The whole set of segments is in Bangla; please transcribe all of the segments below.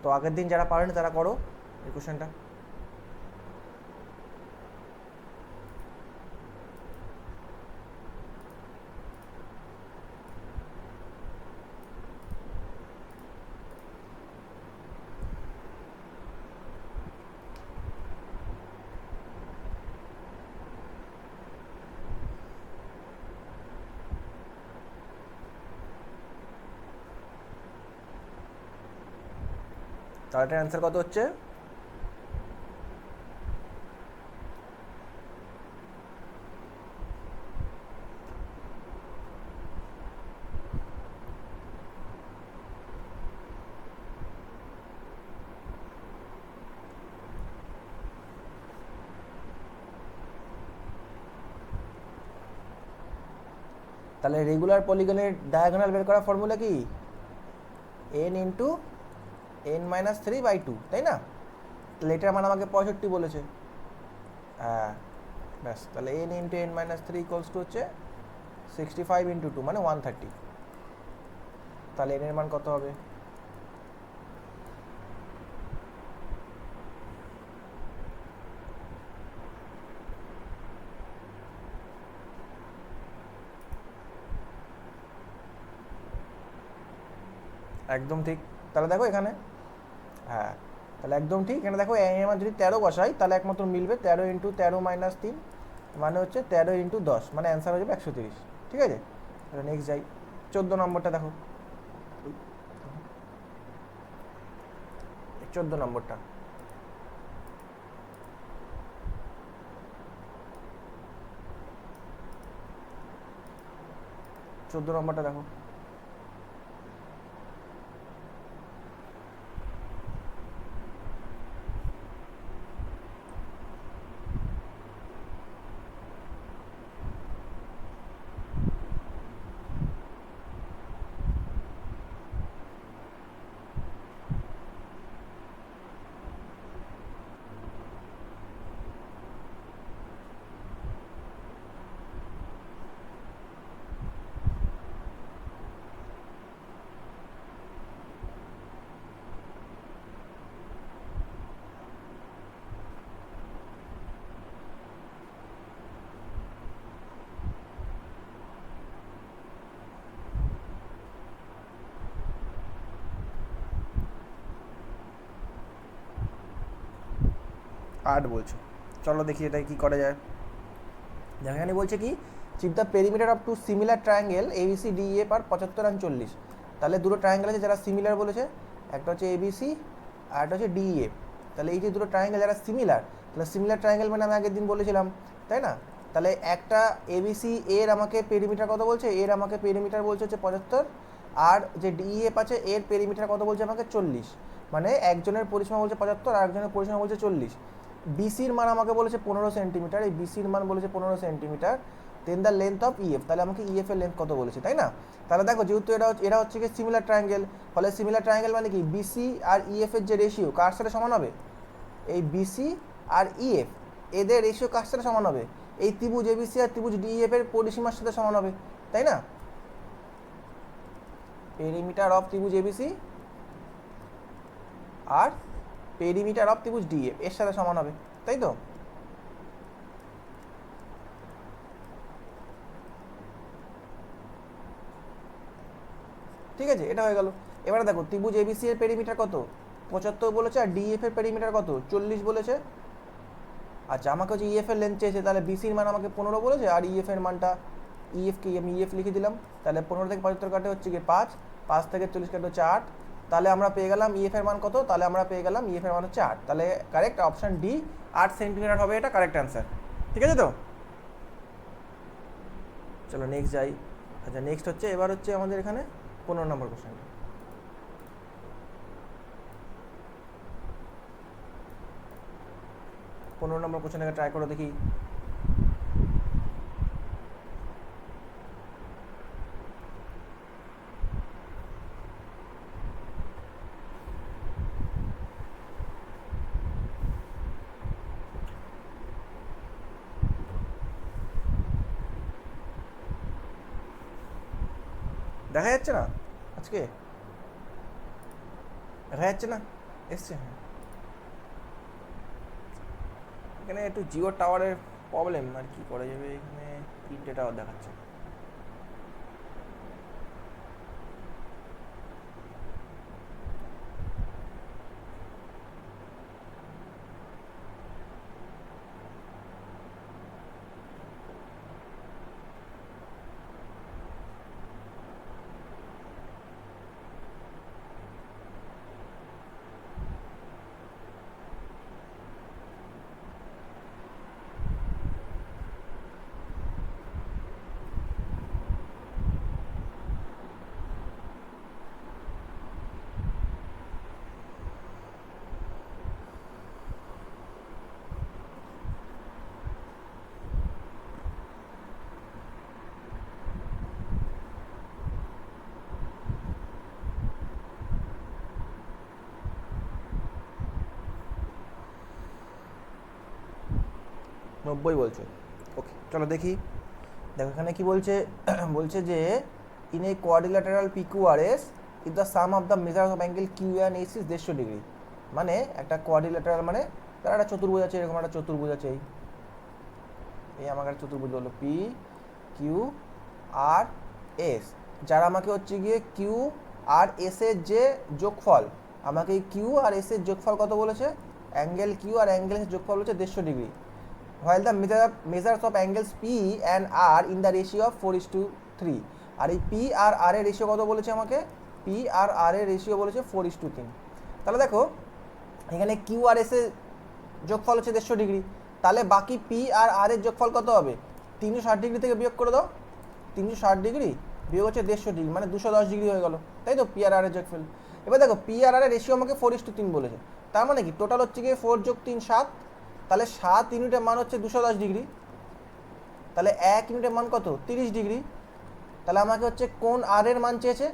তো আগের দিন যারা পারেনি তারা করো এই কোশ্চেনটা। তাহলে এটার অ্যান্সার কত হচ্ছে? তাহলে রেগুলার পলিগনের ডায়াগোনাল বের করার ফর্মুলা কি? n ইন্টু n-3/2, তাই না? তাহলে এটার মান আমাকে 65 বলেছে। হ্যাঁ ব্যাস, তাহলে n into n-3 equals to হচ্ছে 65 ইন্টু 2 মানে 130। তাহলে n এর মান কত হবে? একদম ঠিক। তাহলে দেখো এখানে, হ্যাঁ তাহলে একদম ঠিক। এখানে দেখো এর মান যদি 13 বসাই তাহলে একমাত্র মিলবে 13 ইন্টু 13-3 মানে হচ্ছে 13 ইন্টু 10 মানে অ্যান্সার হয়ে যাবে 130। ঠিক আছে, তাহলে নেক্সট যাই। 14 নম্বরটা দেখো, 14 নম্বরটা। 14 নম্বরটা দেখো। আট বলছো, চলো দেখি এটা কি করা যায়। এখানে বলছে কি, চিপ the perimeter of two similar triangle A B C D E F are 75 আর 40। তাহলে দুটো ট্রায়াঙ্গেল আছে যারা সিমিলার বলেছে, একটা হচ্ছে এবিসি আর একটা হচ্ছে ডিএফ। তাহলে এই যে দুটো ট্রায়াঙ্গেল যারা সিমিলার, তাহলে সিমিলার ট্রায়াঙ্গেল মানে আমি আগের দিন বলেছিলাম, তাই না? তাহলে একটা এবিসি এর আমাকে পেরিমিটার কত বলছে, এর আমাকে পেরিমিটার বলছে হচ্ছে 75, আর যে ডিএফ আছে এর পেরিমিটার কত বলছে আমাকে 40। মানে একজনের পরিসীমা বলছে 75 আর একজনের পরিসীমা বলছে 40। বিসির মান আমাকে বলেছে 15 সেন্টিমিটার, এই বিসির মান বলেছে 15 centimetre. Then the length of EF, তাহলে আমাকে ইএফ এর লেন্থ কত বলেছে, তাই না? তাহলে দেখো যেহেতু এরা হচ্ছে কি সিমিলার ট্রায়াঙ্গেল, ফলে সিমিলার ট্রায়াঙ্গেল মানে কি বিসি আর ইএফ এর যে রেশিও কার সাথে সমান হবে, এই বিসি আর ইএফ এদের রেশিও কার সাথে সমান হবে, এই ত্রিভুজ এবিসি আর ত্রিভুজ ডিএফ এর পরিসীমার সাথে সমান হবে, তাই না? পেরিমিটার অফ ত্রিভুজ এবিসি আর পেরিমিটার অফ ত্রিভুজ ডিএফ এর সাথে সমান হবে, তাই তো? ঠিক আছে, এটা হয়ে গেল। এবারে দেখো ত্রিভুজ এবিসি এর পেরিমিটার কত, 75 বলেছে, আর ডিএফ এর পেরিমিটার কত, 40 বলেছে। আচ্ছা আমাকে হচ্ছে ইএফ এর লেন্থ চেয়েছে, তাহলে বিসির মান আমাকে 15 বলেছে, আর ইএফ এর মানটা, ইএফকে আমি ইএফ লিখে দিলাম। তাহলে 15 থেকে 75 কাটে হচ্ছে গিয়ে 5, 5 থেকে 40 কাটে হচ্ছে 8। তাহলে আমরা পেয়ে গেলাম ইএফ এর মান কত, তাহলে আমরা পেয়ে গেলাম ইএফ এর মান হচ্ছে 8। তাহলে কারেক্ট অপশন ডি, 8 সেন্টিমিটার হবে এটা কারেক্ট অ্যান্সার। ঠিক আছে তো, চলো নেক্সট যাই। আচ্ছা নেক্সট হচ্ছে, এবার হচ্ছে আমাদের এখানে 15 নম্বর কোশ্চেন। 15 নম্বর কোশ্চেনটাকে ট্রাই করো দেখি। দেখা যাচ্ছে না আজকে, দেখা যাচ্ছে না? এসছে? হ্যাঁ, এখানে একটু জিও টাওয়ারের প্রবলেম, আর কি করা যাবে, এখানে 3টে টাওয়ার দেখাচ্ছে। নব্বই বলছে। ওকে, চলো দেখি। দেখো এখানে কি বলছে, বলছে যে in a quadrilateral PQRS if the sum of the measures of angle Q and S is 150 degree. মানে একটা কোয়াড্রিল্যাটারাল মানে তার একটা চতুর্ভুজ আছে, এরকম একটা চতুর্ভুজ আছে, এই আমার কাছে চতুর্ভুজ হলো পি কিউ আর এস, যার আমাকে হচ্ছে গিয়ে কিউ আর এস এর যে যোগফল, আমাকে কিউ আর এস এর যোগফল কত বলেছে, angle Q R angle S যোগফল হচ্ছে 150 degree. while the measures of angles P and R in the ratio of 4:3, আর এই P আর R এর রেশিও কত বলেছে আমাকে, P আর R এর রেশিও বলেছে 4:3। তাহলে দেখো এখানে Q আর S এর যোগফল হচ্ছে 150 ডিগ্রি, তাহলে বাকি P আর R এর যোগফল কত হবে, 360 ডিগ্রি থেকে বিয়োগ করে দাও, 360 ডিগ্রি বিয়োগ হচ্ছে 150 ডিগ্রি, মানে 210 ডিগ্রি হয়ে গেল, তাই তো P আর R এর যোগফল। এবার দেখো P আর R এর রেশিও আমাকে 4:3 বলেছে, তার মানে কি টোটাল হচ্ছে গিয়ে 4 + 3 7, তাহলে 7 ইউনিটের মান হচ্ছে 210 ডিগ্রি, তাহলে 1 ইউনিটের মান কত, 30 ডিগ্রি। তাহলে আমাকে হচ্ছে কোণ আর এর মান চেয়েছে,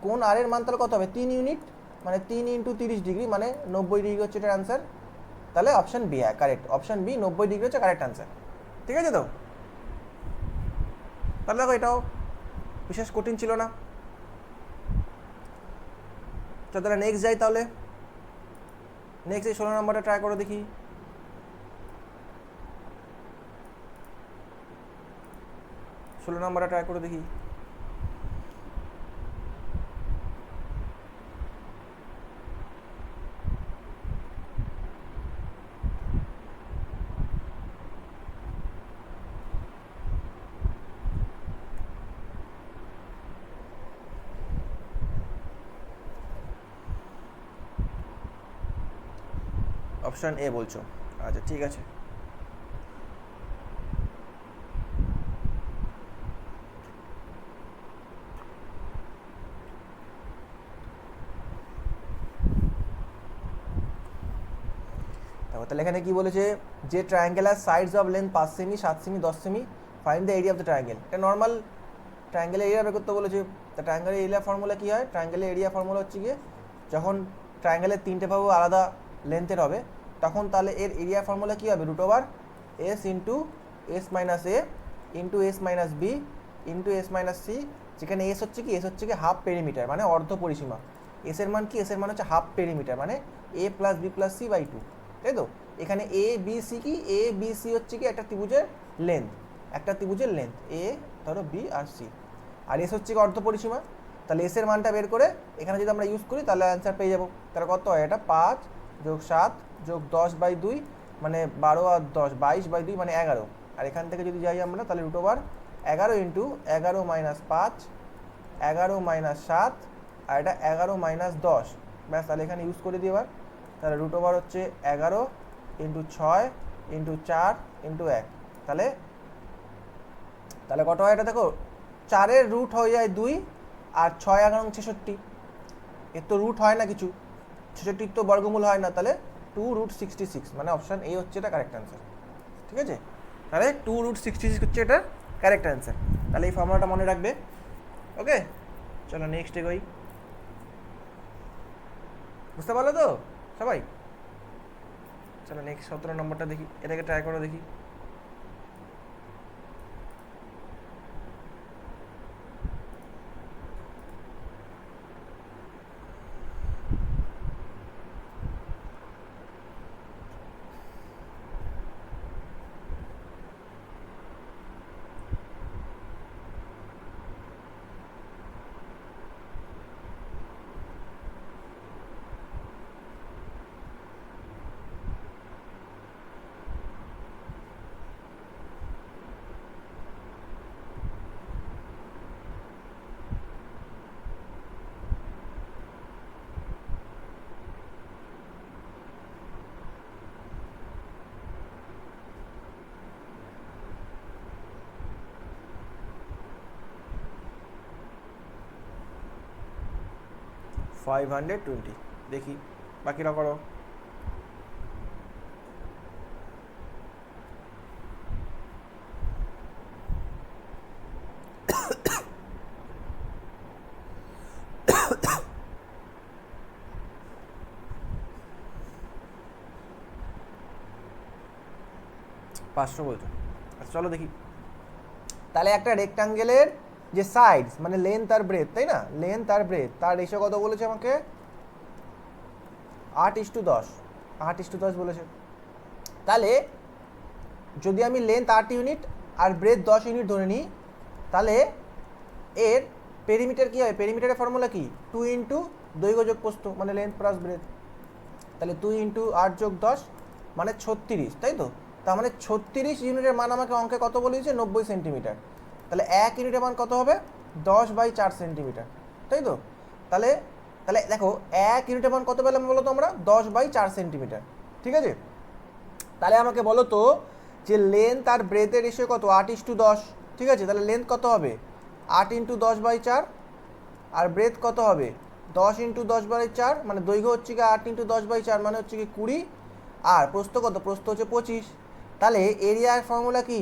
কোণ আর এর মান তাহলে কত হবে, 3 ইউনিট, মানে 3 × 30 ডিগ্রি, মানে 90 ডিগ্রি হচ্ছে এটার অ্যান্সার। তাহলে অপশন বি, হ্যাঁ কারেক্ট, অপশন বি 90 ডিগ্রি হচ্ছে কারেক্ট অ্যান্সার। ঠিক আছে তো, তাহলে দেখো এটাও বিশেষ কঠিন ছিল না। তো তাহলে নেক্সট যাই, তাহলে নেক্সট এই 16 নম্বরটা ট্রাই করে দেখি। ষোলো নম্বরটা ট্রাই করে দেখি। অপশান এ বলছো, আচ্ছা ঠিক আছে। তাহলে এখানে কি বলেছে, যে ট্রায়াঙ্গেলার সাইডস অফ লেন্থ 5 সেমি, 7 সেমি, 10 সেমি, find the area of the triangle. এটা নর্মাল ট্রায়াঙ্গেলের এরিয়া বের করতে বলেছে। তা ট্রায়াঙ্গেলের এরিয়া ফর্মুলা কী হয়, ট্রায়াঙ্গেলের এরিয়া ফর্মুলা হচ্ছে গিয়ে যখন ট্রায়াঙ্গেলের 3টে বাহু আলাদা লেন্থের হবে, তখন তাহলে এর এরিয়া ফর্মুলা কী হবে, √s into S minus A into S minus B into S minus C, যেখানে এস হচ্ছে কি হাফ পেরিমিটার, মানে অর্ধ পরিসীমা। এস এর মান কি, এস এর মান হচ্ছে হাফ পেরিমিটার, মানে a + b + c/2, তাই তো। এখানে এ বি সি কি, এ বি সি হচ্ছে কি একটা ত্রিভুজের লেন্থ, একটা ত্রিভুজের লেন্থ এ, ধরো বি আর সি, আর এস হচ্ছে কি অর্ধ পরিসীমা। তাহলে এস এর মানটা বের করে এখানে যদি আমরা ইউজ করি তাহলে অ্যান্সার পেয়ে যাবো। তাহলে কত হয়, এটা 5 + 7 + 10/2, মানে 12 আর 10 22/2, মানে 11। আর এখান থেকে যদি যাই আমরা তাহলে √11 ইন্টু 11 - 5, 11 - 7, আর এটা 11 - 10, ব্যাস। তাহলে এখানে ইউজ করে দিই এবার। তাহলে √11 হচ্ছে 11 ইন্টু 6 ইন্টু 4 ইন্টু 1, তাহলে কত হয় এটা দেখো, 4-এর রুট হয়ে যায় 2, আর 6 11 66, এর তো রুট হয় না কিছু, 66 তো বর্গমূল হয় না, তাহলে 2√66, মানে অপশান এ হচ্ছে এটা কারেক্ট অ্যান্সার। ঠিক আছে, তাহলে 2√66 হচ্ছে এটা কারেক্ট অ্যান্সার। তাহলে এই ফর্মুলাটা মনে রাখবে। ওকে, চলো নেক্সট এগোই। বুঝতে পারলো তো সবাই? চলো নেক্সট 17 নম্বরটা দেখি, এটাকে ট্রাই করে দেখি। 520। দেখি বাকিরা করো। পাঁচশো বলছো, আচ্ছা চলো দেখি। তাহলে একটা রেক্টাঙ্গেলের যে সাইডস মানে লেন্থ আর ব্রেথ, তাই না, লেন্থ আর ব্রেথ তার রেশিও কত বলেছে আমাকে? 8:10। 8:10 বলেছে। তাহলে যদি আমি লেন্থ 8 ইউনিট আর ব্রেথ 10 ইউনিট ধরে নিই, তাহলে এর পেরিমিটার কী হয়? পেরিমিটারের ফর্মুলা কি? 2 ইন্টু দৈর্ঘ্য যোগ প্রস্থ মানে লেন্থ প্লাস ব্রেথ। তাহলে 2 ইন্টু 8 যোগ 10 মানে 36, তাই তো? তার মানে 36 ইউনিটের মান আমাকে অঙ্কে কত বলেছে? 90 সেন্টিমিটার। তাহলে 1 ইউনিটের মান কত হবে? 10/4 সেন্টিমিটার, তাই তো? তাহলে তাহলে দেখো 1 ইউনিটের মান কত পেলাম বলো তো আমরা? 10/4 সেন্টিমিটার, ঠিক আছে? তাহলে আমাকে বলো তো যে লেন্থ আর ব্রেথের রেশিও কত? 8:10, ঠিক আছে? তাহলে লেন্থ কত হবে? 8 ইন্টু 10/4, আর ব্রেথ কত হবে? 10 ইন্টু 10/4, মানে দৈর্ঘ্য হচ্ছে কি 8 ইন্টু 10/4 মানে হচ্ছে কি 20, আর প্রস্থ কত? প্রস্থ হচ্ছে 25। তাহলে এরিয়ার ফর্মুলা কি?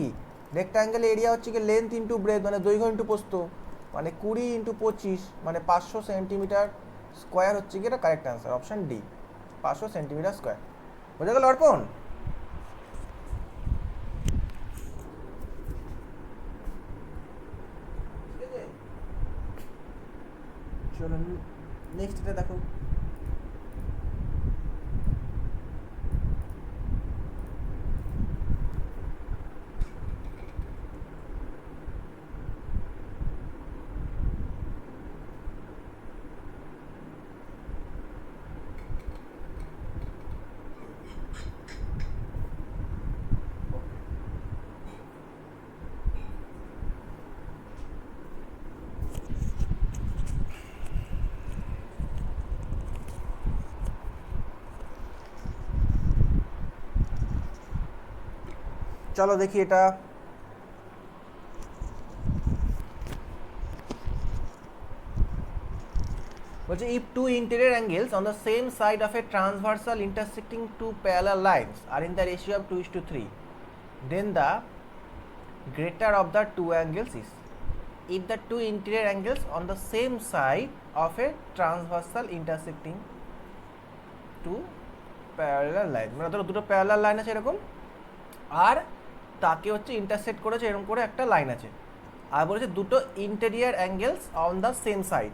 রেক্টাঙ্গেল এরিয়া হচ্ছে কি লেন্থ ইন্টু ব্রেথ মানে দৈর্ঘ্য ইন্টু প্রস্থ, মানে 20 ইন্টু 25 মানে 500 সেন্টিমিটার স্কোয়ার হচ্ছে কি এটা correct answer, option D, 500 centimetre square. বোঝা গেল অর্পণ? চলো নেক্সট এটা দেখো। চলো দেখি এটা। বলছে if two interior angles on the same side of a transversal intersecting two parallel lines are in the ratio of 2:3, then the greater of the two angles is? If the two interior angles on the same side of a transversal intersecting two parallel lines, মানে ধরো দুটো প্যারালাল লাইন আছে এরকম, আর তাকে হচ্ছে ইন্টারসেক্ট করেছে এরকম করে একটা লাইন আছে, আর বলেছে দুটো interior angles on the same side.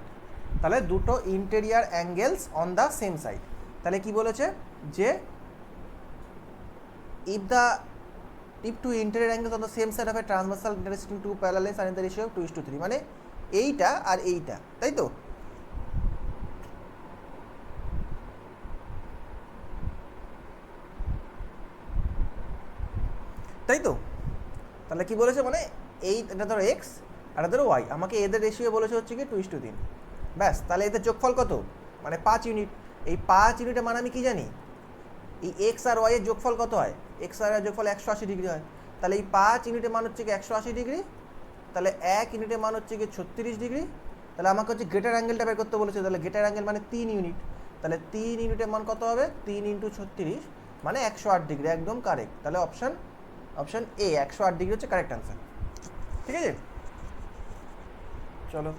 তাহলে দুটো interior angles on the same side, তাহলে কি বলেছে যে if two interior angles on the same side of a transversal intersecting two parallel lines are in the ratio of 2:3, মানে এইটা আর এইটা, তাই তো? তাই তো? তাহলে কি বলেছে, মানে এটা ধরো এক্স আর ধরো ওয়াই, আমাকে এদের রেশিও বলেছে হচ্ছে কি 2:3। ব্যাস, তাহলে এদের যোগফল কত? মানে 5 ইউনিট। এই 5 ইউনিটের মান আমি কি জানি? এই এক্স আর ওয়াই এর যোগফল কত হয়? এক্স আর ওয়াই যোগফল 180 ডিগ্রি হয়। তাহলে এই 5 ইউনিটের মান হচ্ছে কি 180 ডিগ্রি, তাহলে 1 ইউনিটের মান হচ্ছে কি 36 ডিগ্রি। তাহলে আমাকে হচ্ছে গ্রেটার অ্যাঙ্গেলটা বের করতে বলেছে, তাহলে গ্রেটার অ্যাঙ্গেল মানে 3 ইউনিট, তাহলে 3 ইউনিটের মান কত হবে? 3 ইন্টু 36 মানে 108 ডিগ্রি, একদম কারেক্ট। তাহলে অপশান এ 108 ডিগ্রি হচ্ছে কারেক্ট অ্যান্সার, ঠিক আছে? চলো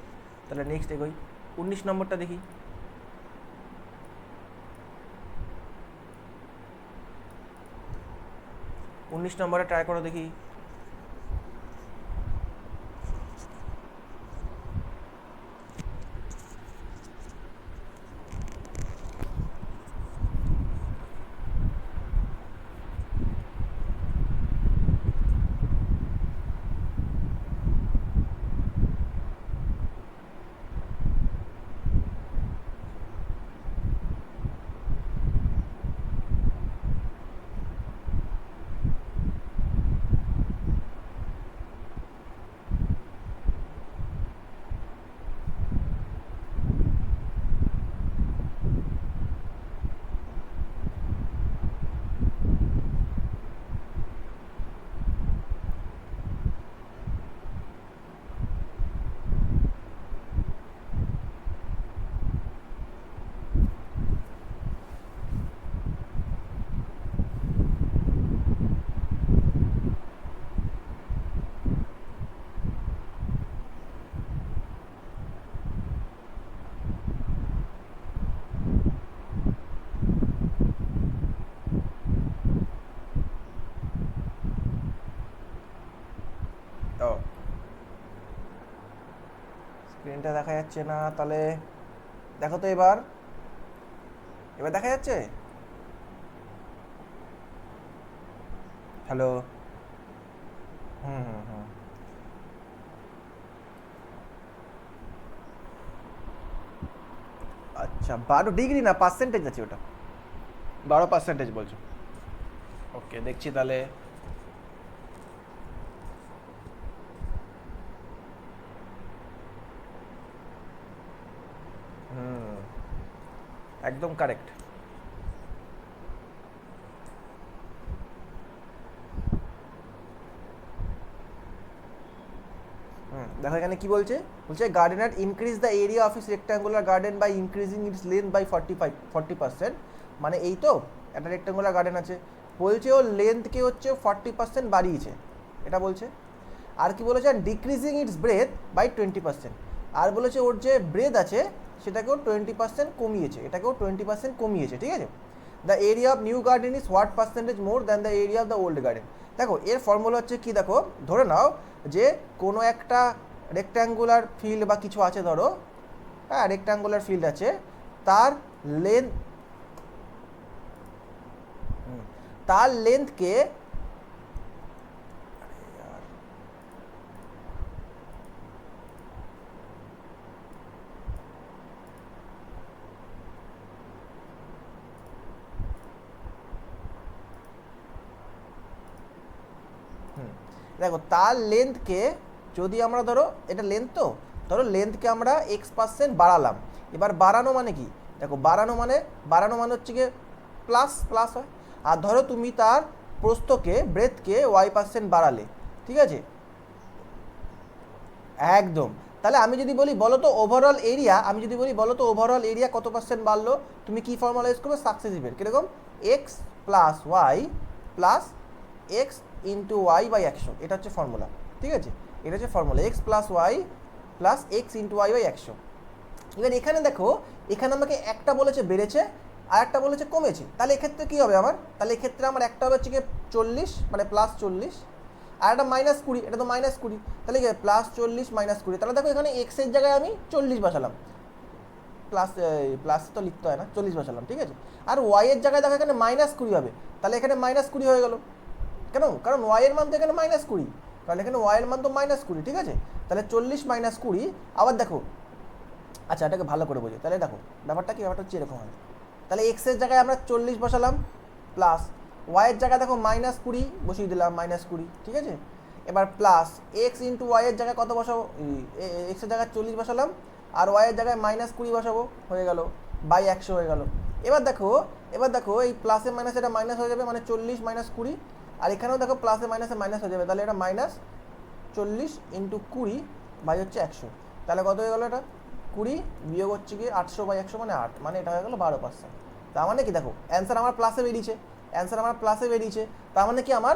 তাহলে নেক্সট এগোই। 19 নম্বরটা দেখি। 19 নম্বরে ট্রাই করো দেখি। দেখা যাচ্ছে না, তাহলে দেখো তো এবার, এবার দেখা যাচ্ছে? হ্যালো? হুম হুম হুম। আচ্ছা 12 ডিগ্রি না, পার্সেন্টেজ আছে ওটা, 12% বলছো? ওকে দেখছি তাহলে। হুম, একদম কারেক্ট। হুম, দেখো এখানে কি বলছে, বলছে gardener increase the area of his rectangular garden by increasing its length by 40%। মানে এই তো একটা রেক্টাঙ্গুলার গার্ডেন আছে, বলছে ও লেন্থকে হচ্ছে 40% বাড়িয়েছে, এটা বলছে। আর কি বলেছে, ডিক্রিজিং ইটস ব্রেথ বাই 20%। আর বলেছে ওর যে ব্রেথ আছে সেটাকেও 20% কমিয়েছে, এটাকেও 20% কমিয়েছে, ঠিক আছে। The area of new garden is what percentage more than the area of the old garden. দেখো এর ফর্মুলা হচ্ছে কি, দেখো ধরে নাও যে কোনো একটা রেক্ট্যাঙ্গুলার ফিল্ড বা কিছু আছে, ধরো হ্যাঁ রেক্ট্যাঙ্গুলার ফিল্ড আছে, তার লেন্থ, তার লেন্থকে, দেখো তার লেন্থকে যদি আমরা ধরো, এটা লেন্থ তো, ধরো লেন্থকে আমরা X% বাড়ালাম। এবার বাড়ানো মানে কি, দেখো বাড়ানো মানে হচ্ছে গিয়ে প্লাস প্লাস হয়। আর ধরো তুমি তার প্রস্থকে ব্রেথকে Y% বাড়ালে, ঠিক আছে, একদম। তাহলে আমি যদি বলি বলো তো ওভারঅল এরিয়া, আমি যদি বলি বলো তো ওভারঅল এরিয়া কত পার্সেন্ট বাড়লো, তুমি কি ফর্মুলা ইউজ করবে, সাকসেসিভের কীরকম, x plus y plus x into y by 100, এটা হচ্ছে ফর্মুলা, ঠিক আছে। এটা হচ্ছে formula, x plus y plus x into y by 100। এবার এখানে দেখো, এখানে আমাকে একটা বলেছে বেড়েছে আর একটা বলেছে কমেছে, তাহলে এক্ষেত্রে কী হবে আমার, তাহলে এক্ষেত্রে আমার একটা হবে হচ্ছে গিয়ে 40 মানে +40, আর একটা -20, এটা তো -20, তাহলে কি +40 -20, তাহলে দেখো এখানে এক্সের জায়গায় আমি 40 বসালাম, প্লাস প্লাস তো লিখতে হয় না, 40 বসালাম, ঠিক আছে। আর ওয়াইয়ের জায়গায় দেখো এখানে -20 হবে, তাহলে এখানে -20 হয়ে গেল, কেন, কারণ ওয়াইয়ের মান তো এখানে -20, তাহলে এখানে ওয়াইয়ের মান তো -20, ঠিক আছে। তাহলে 40 -20, আবার দেখো, আচ্ছা এটাকে ভালো করে বোঝো, তাহলে দেখো ব্যাপারটা কি, ব্যাপারটা হচ্ছে এরকম হয়। তাহলে এক্সের জায়গায় আমরা 40 বসালাম, প্লাস ওয়াইয়ের জায়গায় দেখো -20 বসিয়ে দিলাম, -20, ঠিক আছে। এবার প্লাস এক্স ইন্টু ওয়াইয়ের জায়গায় কত বসাবো, এক্সের জায়গায় 40 বসালাম আর ওয়াইয়ের জায়গায় -20 বসাবো, হয়ে গেল বাই 100 হয়ে গেল। এবার দেখো এই প্লাসে মাইনাসে এটা মাইনাস হয়ে যাবে, মানে 40 -20, আর এখানেও দেখো প্লাসে মাইনাসে মাইনাস হয়ে যাবে, তাহলে এটা -40 ইন্টু 20 বাই হচ্ছে 100, তাহলে কত হয়ে গেলো, এটা 20 বিয়োগ হচ্ছে কি 800 বাই 100 মানে 8, মানে এটা হয়ে গেলো 12%। তার মানে কি, দেখো অ্যান্সার আমার প্লাসে বেরিয়েছে, তার মানে কি আমার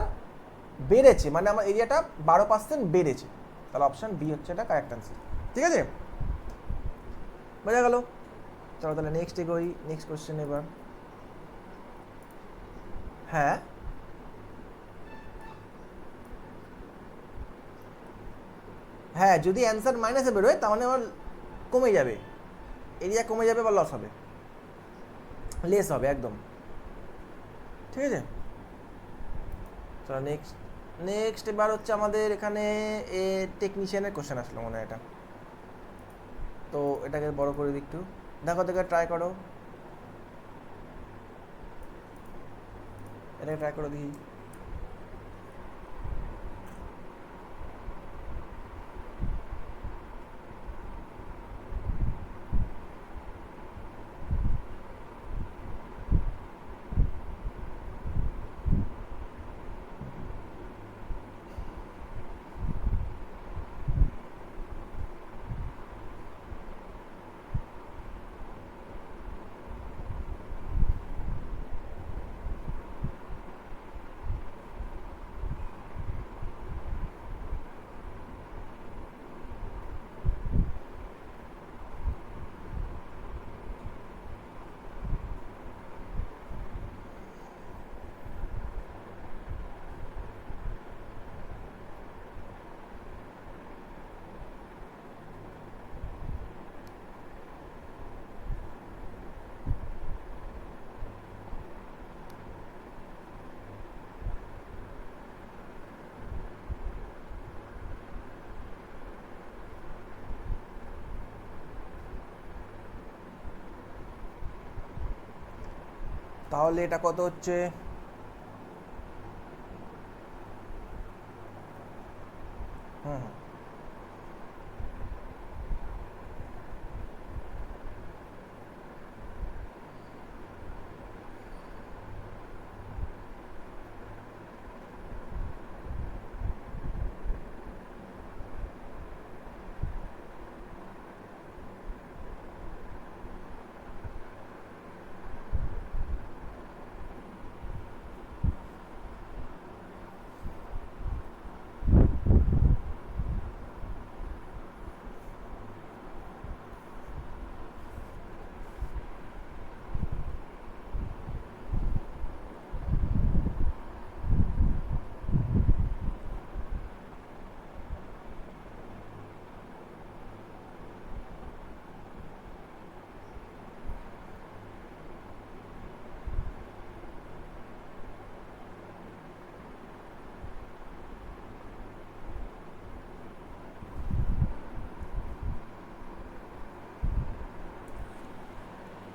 বেড়েছে, মানে আমার এরিয়াটা 12% বেড়েছে, তাহলে অপশান বি হচ্ছে এটা কারেক্ট অ্যান্সার, ঠিক আছে, বোঝা গেল। চলো তাহলে নেক্সট এগোই, নেক্সট কোশ্চেন এবার। হ্যাঁ হ্যাঁ, যদি অ্যান্সার মাইনাসে বেরোয় তার মানে আমার কমে যাবে, এরিয়া কমে যাবে বা লস হবে, লেস হবে একদম, ঠিক আছে। চলো নেক্সট, এবার হচ্ছে আমাদের এখানে টেকনিশিয়ানের কোশ্চেন আসলো মনে হয় এটা, তো এটাকে বড় করে দিই একটু, দেখো দেখে ট্রাই করো, এটাকে ট্রাই করে দেখি। তাহলে এটা কত হচ্ছে? হুম হুম।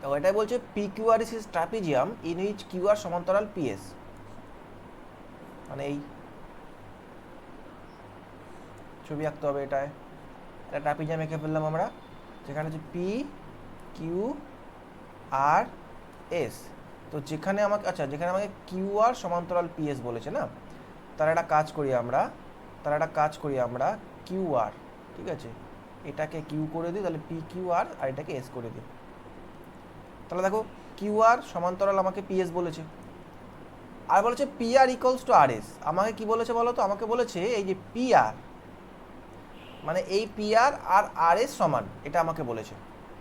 তো এটাই বলছে P Q R is trapezium in which Q R সমান্তরাল পিএস, মানে এই ছবি আঁকতে হবে এটায়। এটা ট্রাপিজিয়াম এঁকে ফেললাম আমরা, যেখানে হচ্ছে পি কিউ আর এস। তো যেখানে আমাকে, আচ্ছা যেখানে আমাকে কিউ আর সমান্তরাল পিএস বলেছে না, তার একটা কাজ করি আমরা, কিউ আর, ঠিক আছে, এটাকে কিউ করে দিই, তাহলে পি কিউ আর এটাকে এস করে দিই। তাহলে দেখো কিউ আর সমান্তরাল আমাকে পিএস বলেছে, আর বলেছে P R equals to R S. আমাকে কি বলেছে বলো তো? আমাকে বলেছে এই যে পি আর, মানে এই পি আর আর এস সমান, এটা আমাকে বলেছে,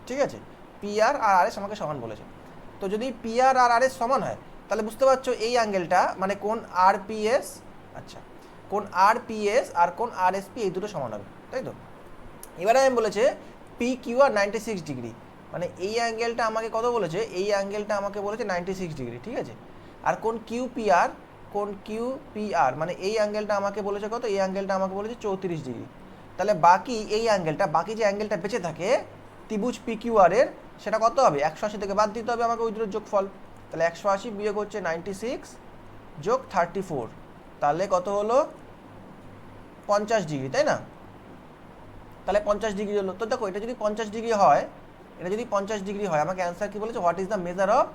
ঠিক আছে, পি আর আর এস আমাকে সমান বলেছে। তো যদি পি আর আর এস সমান হয়, তাহলে বুঝতে পারছো এই অ্যাঙ্গেলটা মানে কোন আর পি এস, আচ্ছা কোন আর পি এস আর কোন আর এস পি, এই দুটো সমান হবে, তাই তো? এবারে আমি বলেছে পি কিউ আর 96 ডিগ্রি, মানে এই অ্যাঙ্গেলটা আমাকে কত বলেছে? এই অ্যাঙ্গেলটা আমাকে বলেছে 96 ডিগ্রি, ঠিক আছে। আর কোন কিউ পি আর, মানে এই অ্যাঙ্গেলটা আমাকে বলেছে কত? এই অ্যাঙ্গেলটা আমাকে বলেছে 34 ডিগ্রি। তাহলে বাকি এই অ্যাঙ্গেলটা, বাকি যে অ্যাঙ্গেলটা বেঁচে থাকে ত্রিভুজ পি কিউ আর এর, সেটা কত হবে? 180 থেকে বাদ দিতে হবে আমাকে ওই দুটোর যোগফল। তাহলে 180 বিয়োগ হচ্ছে 96 যোগ 34, তাহলে কত হলো? 50 ডিগ্রি, তাই না? তাহলে 50 ডিগ্রি হলো। তো দেখো এটা যদি 50 ডিগ্রি হয়, আমাকে অ্যান্সার কি বলেছে? What is the measure of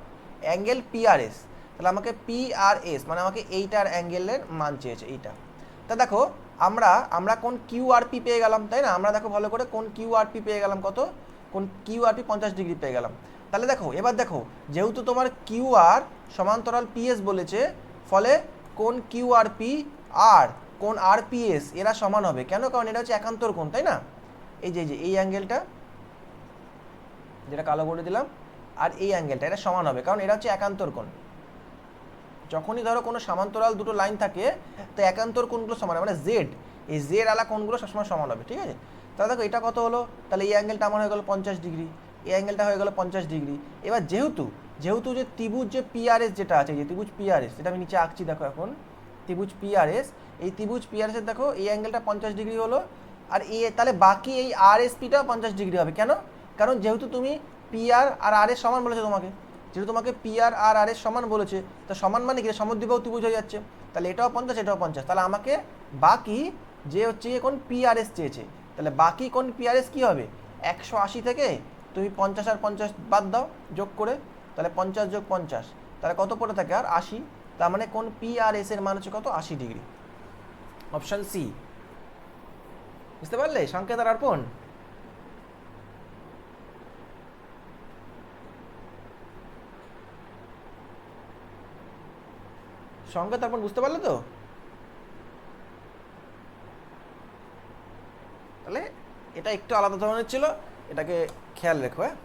angle P R S. তাহলে আমাকে পি আর এস মানে আমাকে এইটার অ্যাঙ্গেলের মান চেয়েছে, এইটা। তা দেখো আমরা আমরা কোন কিউ আর পি পেয়ে গেলাম, তাই না? আমরা দেখো ভালো করে কোন কিউ আর পি পেয়ে গেলাম, কত? কোন কিউ আর পি 50 ডিগ্রি পেয়ে গেলাম। তাহলে দেখো এবার দেখো, যেহেতু তোমার কিউ আর সমান্তরাল পিএস বলেছে, ফলে কোন কিউ আর পি আর কোন আর পি এস এরা সমান হবে। কেন? কারণ এটা হচ্ছে একান্তর কোণ, তাই না? এই যে এই অ্যাঙ্গেলটা যেটা কালো করে দিলাম, আর এই অ্যাঙ্গেলটা, এটা সমান হবে, কারণ এটা হচ্ছে একান্তর কোণ। যখনই ধরো কোনো সমান্তরাল দুটো লাইন থাকে, তো একান্তর কোণগুলো সমান হবে, মানে জেড, এই জেড আলা কোণগুলো সবসময় সমান হবে, ঠিক আছে। তাহলে দেখো এটা কত হলো? তাহলে এই অ্যাঙ্গেলটা আমার হয়ে গেল 50 ডিগ্রি, এই অ্যাঙ্গেলটা হয়ে গেল 50 ডিগ্রি। এবার যেহেতু যেহেতু যে ত্রিভুজ যে পিআরএস যেটা আছে, যে ত্রিভুজ পিআরএস, যেটা আমি নিচে আঁকছি দেখো এখন, ত্রিভুজ পিআরএস, এই ত্রিভুজ পিআরএস এর দেখো এই অ্যাঙ্গেলটা 50 ডিগ্রি হলো, আর এই তাহলে বাকি এই আর এস পিটাও 50 ডিগ্রি হবে। কেন? কারণ যেহেতু তুমি পি আর আর এস সমান বলেছে তোমাকে, যেহেতু তোমাকে পি আর আর এস সমান বলেছে, তো সমান মানে কি? সমদ্বিবাহু ত্রিভুজ হয়ে যাচ্ছে। তাহলে এটাও 50, এটাও 50, তাহলে আমাকে বাকি যে হচ্ছে কোন পি আর এস চেয়েছে, তাহলে বাকি কোন পি আর এস কী হবে? 180 থেকে তুমি 50 আর 50 বাদ দাও যোগ করে, তাহলে 50 যোগ 50, তাহলে কত পড়ে থাকে? আর 80। তার মানে কোন পি আর এস এর মান হচ্ছে কত? 80 ডিগ্রি। Option C. বুঝতে পারলে সংকেত আর অর্পণ? সংকেত অর্পণ বুঝতে পারলে তো? তাহলে এটা একটু আলাদা ধরনের ছিল, এটাকে খেয়াল রেখো। হ্যাঁ,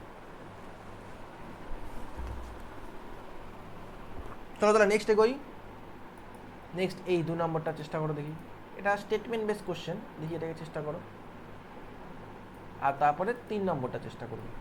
চলো তাহলে নেক্সট এগোই। নেক্সট এই 2 নম্বরটা চেষ্টা করো দেখি, এটা স্টেটমেন্ট বেস কোশ্চেন, দেখি এটাকে চেষ্টা করো। আর তারপরে 3 নম্বরটা চেষ্টা করবে।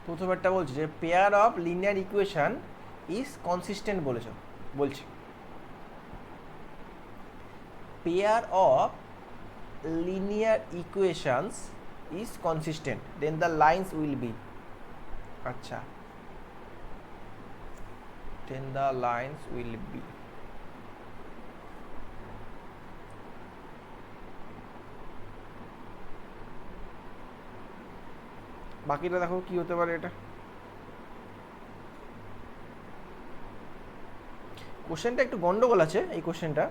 প্রথমটা বলছে যে pair of linear equation is consistent বলছে pair of linear equations is consistent then the lines will be আচ্ছা then the lines will be বাকিটা দেখো কি হতে পারে এটা কোশ্চেনটা একটু গন্ডগোল আছে এই কোশ্চেনটা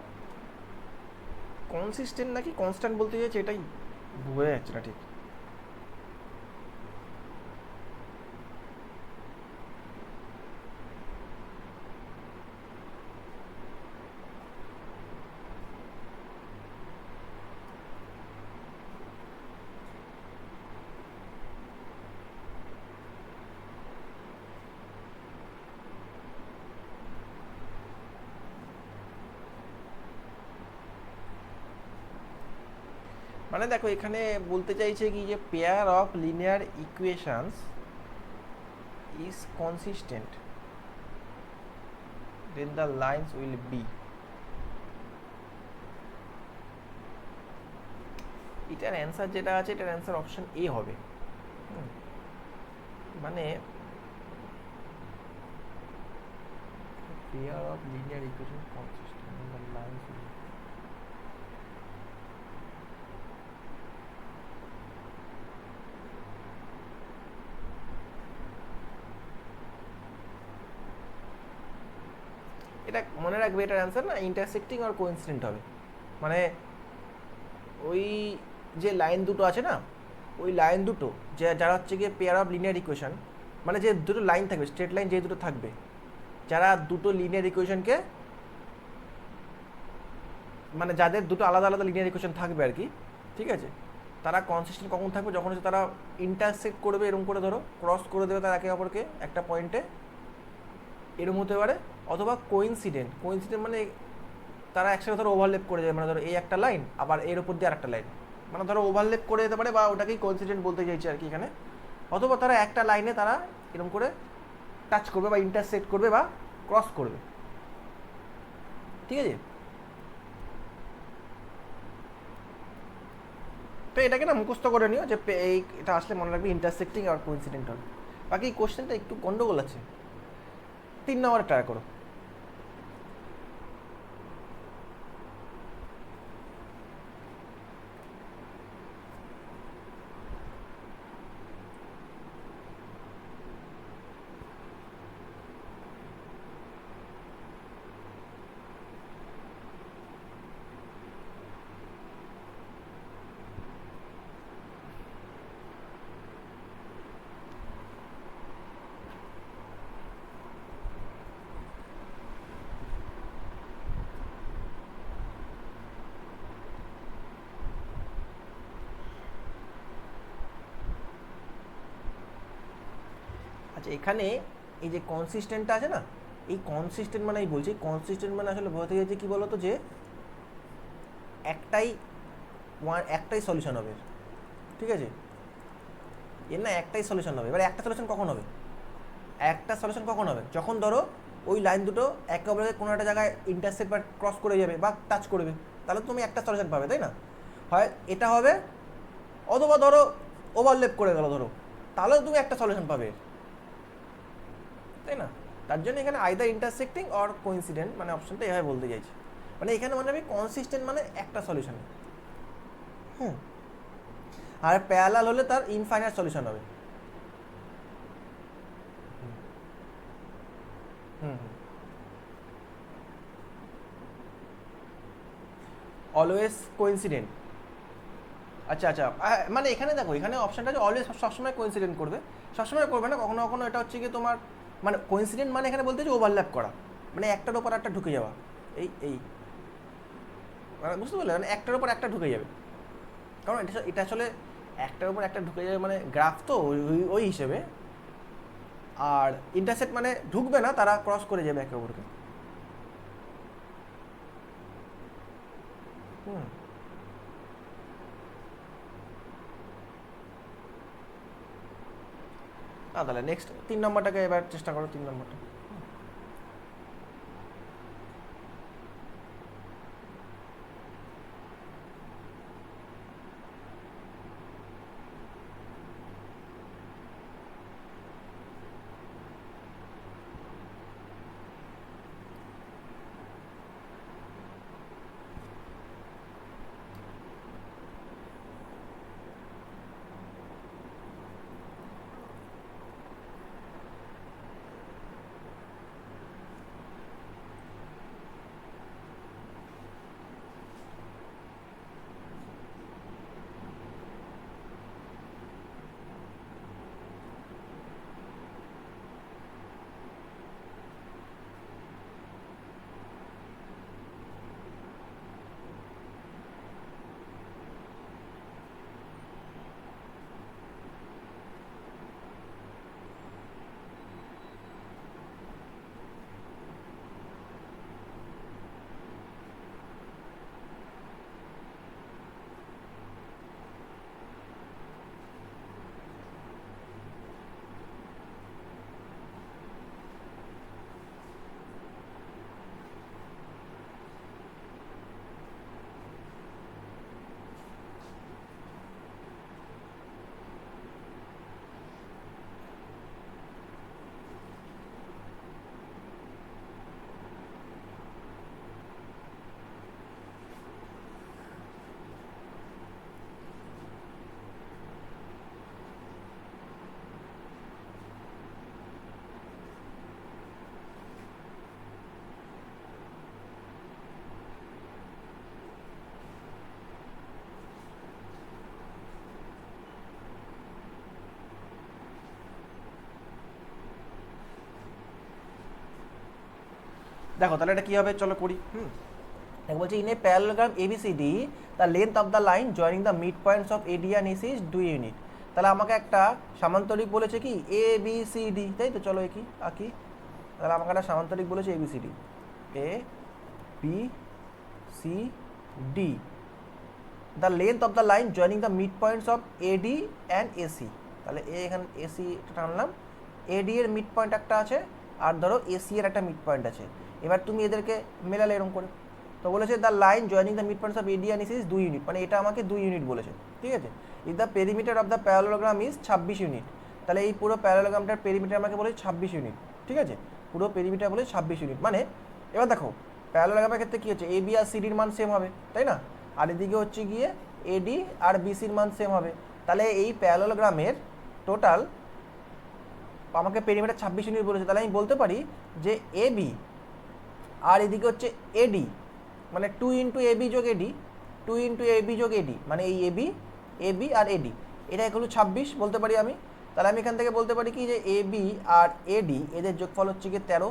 কনসিস্টেন্ট নাকি কনস্ট্যান্ট বলতে চাইছে এটাই বোঝা যাচ্ছে না ঠিক মানে দেখো এখানে বলতে চাইছে কি যে pair of linear equations is consistent then the lines will be এটার অ্যান্সার যেটা আছে এটার অ্যান্সার অপশন এ হবে মানে pair of linear equation consistent then the lines will এটা মনে রাখবে এটার অ্যান্সার না ইন্টারসেক্টিং আর কোইন্সিডেন্ট হবে মানে ওই যে লাইন দুটো আছে না ওই লাইন দুটো যে যারা হচ্ছে গিয়ে পেয়ার অফ লিনিয়ার ইকুয়েশন মানে যে দুটো লাইন থাকবে স্ট্রেট লাইন যে দুটো থাকবে যারা দুটো লিনিয়ার ইকুয়েশনকে মানে যাদের দুটো আলাদা আলাদা লিনিয়ার ইকুয়েশন থাকবে আর কি ঠিক আছে তারা কনসিস্টেন্ট কখন থাকবে যখন হচ্ছে তারা ইন্টারসেক্ট করবে এরকম করে ধরো ক্রস করে দেবে তারা একে অপরকে একটা পয়েন্টে এরকম হতে পারে অথবা কোইন্সিডেন্ট মানে তারা একসাথে ধরো ওভারলেপ করে যাবে মানে ধরো এই একটা লাইন আবার এর উপর দিয়ে আরেকটা লাইন মানে ধরো ওভারলেপ করে যেতে পারে বা ওটাকেই কোইন্সিডেন্ট বলতে চাইছে আর কি এখানে অথবা তারা একটা লাইনে তারা এরকম করে টাচ করবে বা ইন্টারসেক্ট করবে বা ক্রস করবে ঠিক আছে তো এটাকে না মুখস্থ করে নিও যে এটা আসলে মনে রাখবে ইন্টারসেক্টিং আর কোইন্সিডেন্ট হবে বাকি এই কোশ্চেনটা একটু গন্ডগোল আছে 3 নম্বরে ট্রাই করো আচ্ছা এখানে এই যে কনসিস্টেন্টটা আছে না এই কনসিস্টেন্ট মানে আমি বলছি কনসিস্টেন্ট মানে আসলে বোঝাতে চাইছে কি বলতো যে একটাই সলিউশন হবে ঠিক আছে এর না একটাই সলিউশন হবে এবার একটা সলিউশন কখন হবে যখন ধরো ওই লাইন দুটো একে অপরকে কোনো একটা জায়গায় ইন্টারসেক্ট বা ক্রস করে যাবে বা টাচ করবে তাহলে তুমি একটা সলিউশন পাবে তাই না হয় এটা হবে অথবা ধরো ওভারলেপ করে গেল ধরো তাহলে তুমি একটা সলিউশন পাবে তাই না তার জন্য এখানে আইদার ইন্টারসেক্টিং অর কোইন্সিডেন্ট মানে অপশনটা এভাবে বলতে চাইছি মানে এখানে মনে হবে কনসিস্টেন্ট মানে একটা সলিউশন আর প্যারালাল হলে তার ইনফাইনাইট সলিউশন হবে অলওয়েজ কোইন্সিডেন্ট আচ্ছা মানে এখানে দেখো এখানে অপশনটা আছে অলওয়েজ সবসময় কোইন্সিডেন্ট করবে না কখনো কখনো এটা হচ্ছে কি তোমার মানে কোইন্সিডেন্ট মানে এখানে বলতে যে ওভারল্যাপ করা মানে একটার উপর একটা ঢুকে যাওয়া এই মানে বুঝতে পারলে মানে একটার উপর একটা ঢুকে যাবে কারণ এটা আসলে একটার উপর একটা ঢুকে যাবে মানে গ্রাফ তো ওই হিসেবে আর ইন্টারসেক্ট মানে ঢুকবে না তারা ক্রস করে যাবে একে অপরকে তাহলে নেক্সট 3 নম্বরটাকে এবার চেষ্টা করো, 3 নম্বরটা। দেখো তাহলে এটা কি হবে, চলো করি। বলছে in a parallelogram A B C D the length of the line joining the mid points of eddy and A C is 2 unit. তাহলে আমাকে একটা সামান্তরিক বলেছে কি এ বি সি ডি, তাই তো, চলো কি আঁকি। তাহলে আমাকে একটা সামান্তরিক বলেছে ABCD, A B C D, the length of the line joining the mid points of eddy and AC. তাহলে এখানে এসি টানলাম, এডি এর মিড পয়েন্ট একটা আছে, আর ধরো এসি এর একটা মিড পয়েন্ট আছে। এবার তুমি এদেরকে মেলালে এরকম করে, তো বলেছে the line joining the mid points of eddy and A C is 2 unit, মানে এটা আমাকে 2 ইউনিট বলেছে, ঠিক আছে। If the perimeter of the parallelogram is 26 unit, তাহলে এই পুরো প্যারালোগ্রামটার পেরিমিটার আমাকে বলেছে 26 ইউনিট, ঠিক আছে। পুরো পেরিমিটার বলে 26 ইউনিট, মানে এবার দেখো প্যারালোগ্রামের ক্ষেত্রে কী হচ্ছে, এ বি আর সিডির মান সেম হবে, তাই না, আর এদিকে হচ্ছে গিয়ে এডি আর বিসির মান সেম হবে। তাহলে এই প্যারালোগ্রামের টোটাল আমাকে পেরিমিটার 26 ইউনিট বলেছে, তাহলে আমি বলতে পারি যে এ বি আর এদিকে হচ্ছে এডি, মানে 2 ইন্টু এবি যোগ এডি, 2 ইন্টু এবি যোগ এডি, মানে এই এবি আর এডি, এটা এগুলো 26 বলতে পারি আমি। তাহলে আমি এখান থেকে বলতে পারি কি যে এবি আর এডি এদের যোগফল হচ্ছে গিয়ে 13,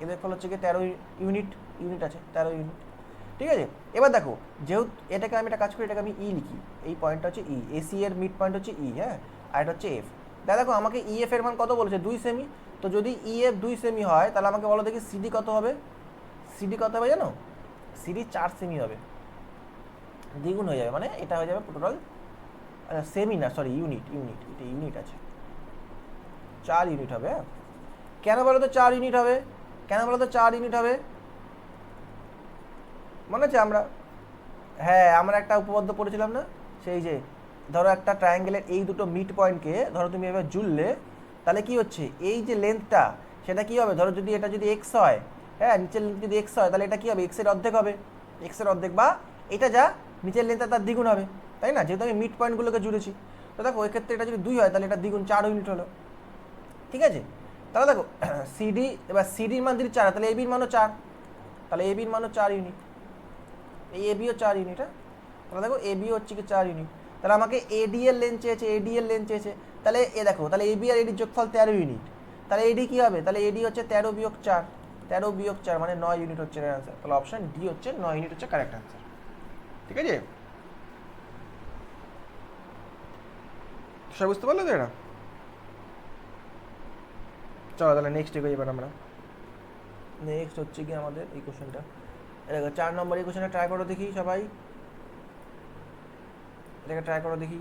এদের ফল হচ্ছে গিয়ে 13 ইউনিট আছে, 13 ইউনিট, ঠিক আছে। এবার দেখো যেহেতু এটাকে আমি একটা কাজ করি, এটাকে আমি ই লিখি, এই পয়েন্টটা হচ্ছে ই, এসি এর মিড পয়েন্ট হচ্ছে ই, হ্যাঁ, আর এটা হচ্ছে এফ। দেখো আমাকে ইএফ এর মান কত বলেছে, 2 সেমি, তো যদি ইএফ 2 সেমি হয় তাহলে আমাকে বলো দেখি সিডি কত হবে। সিডি কত হবে জানো, সিডি 4 সেমি হবে, দ্বিগুণ হয়ে যাবে, মানে এটা হয়ে যাবে টোটাল, সেমি না সরি ইউনিট, এটা ইউনিট আছে, 4 ইউনিট হবে। হ্যাঁ, কেন বলো তো 4 ইউনিট হবে, কেন বলো তো 4 ইউনিট হবে, মনে আছে আমরা, হ্যাঁ আমরা একটা উপপাদ্য পড়েছিলাম না, সেই যে ধরো একটা ট্রায়াঙ্গেলের এই দুটো মিড পয়েন্টকে ধরো তুমি এবার জুড়লে, তাহলে কি হচ্ছে এই যে লেন্থটা সেটা কি হবে, ধরো যদি এটা যদি এক্স হয়, হ্যাঁ নিচের লেন্থ যদি এক্স হয় তাহলে এটা কি হবে, এক্সের অর্ধেক হবে, এক্সের অর্ধেক, বা এটা যা নিচের লেন্থটা তার দ্বিগুণ হবে, তাই না, যেহেতু আমি মিড পয়েন্টগুলোকে জুড়েছি। তো দেখো ওই ক্ষেত্রে এটা যদি 2 হয় তাহলে এটা দ্বিগুণ 4 ইউনিট হলো, ঠিক আছে। তাহলে দেখো সিডি, এবার সিডির মান যদি 4 তাহলে এবির মানও 4, তাহলে এবির মানও 4 ইউনিট, এই এবিও 4 ইউনিট, হ্যাঁ। তাহলে দেখো এবি হচ্ছে কি 4 ইউনিট, তাহলে আমাকে এডি এর লেন্থ চেয়েছে, এডি এর লেন্থ চেয়েছে, তাহলে এ দেখো তাহলে এবি আর এডির যোগফল 13 ইউনিট, তাহলে এডি কি হবে, তাহলে এডি হচ্ছে 13 বিয়োগ 4, 13 বিয়োগ 4 মানে 9 ইউনিট হচ্ছে এর অ্যান্সার। তাহলে অপশন ডি হচ্ছে 9 ইউনিট হচ্ছে কারেক্ট অ্যান্সার, ঠিক আছে। সব বুঝতে পারলে তো এটা, চলো তাহলে নেক্সট এগোই এবার আমরা। নেক্সট হচ্ছে কি আমাদের এই কোশ্চেনটা, দেখো 4 নম্বর এই কোশ্চেনটা ট্রাই করো দেখি সবাই, এটাকে ট্রাই করো দেখি।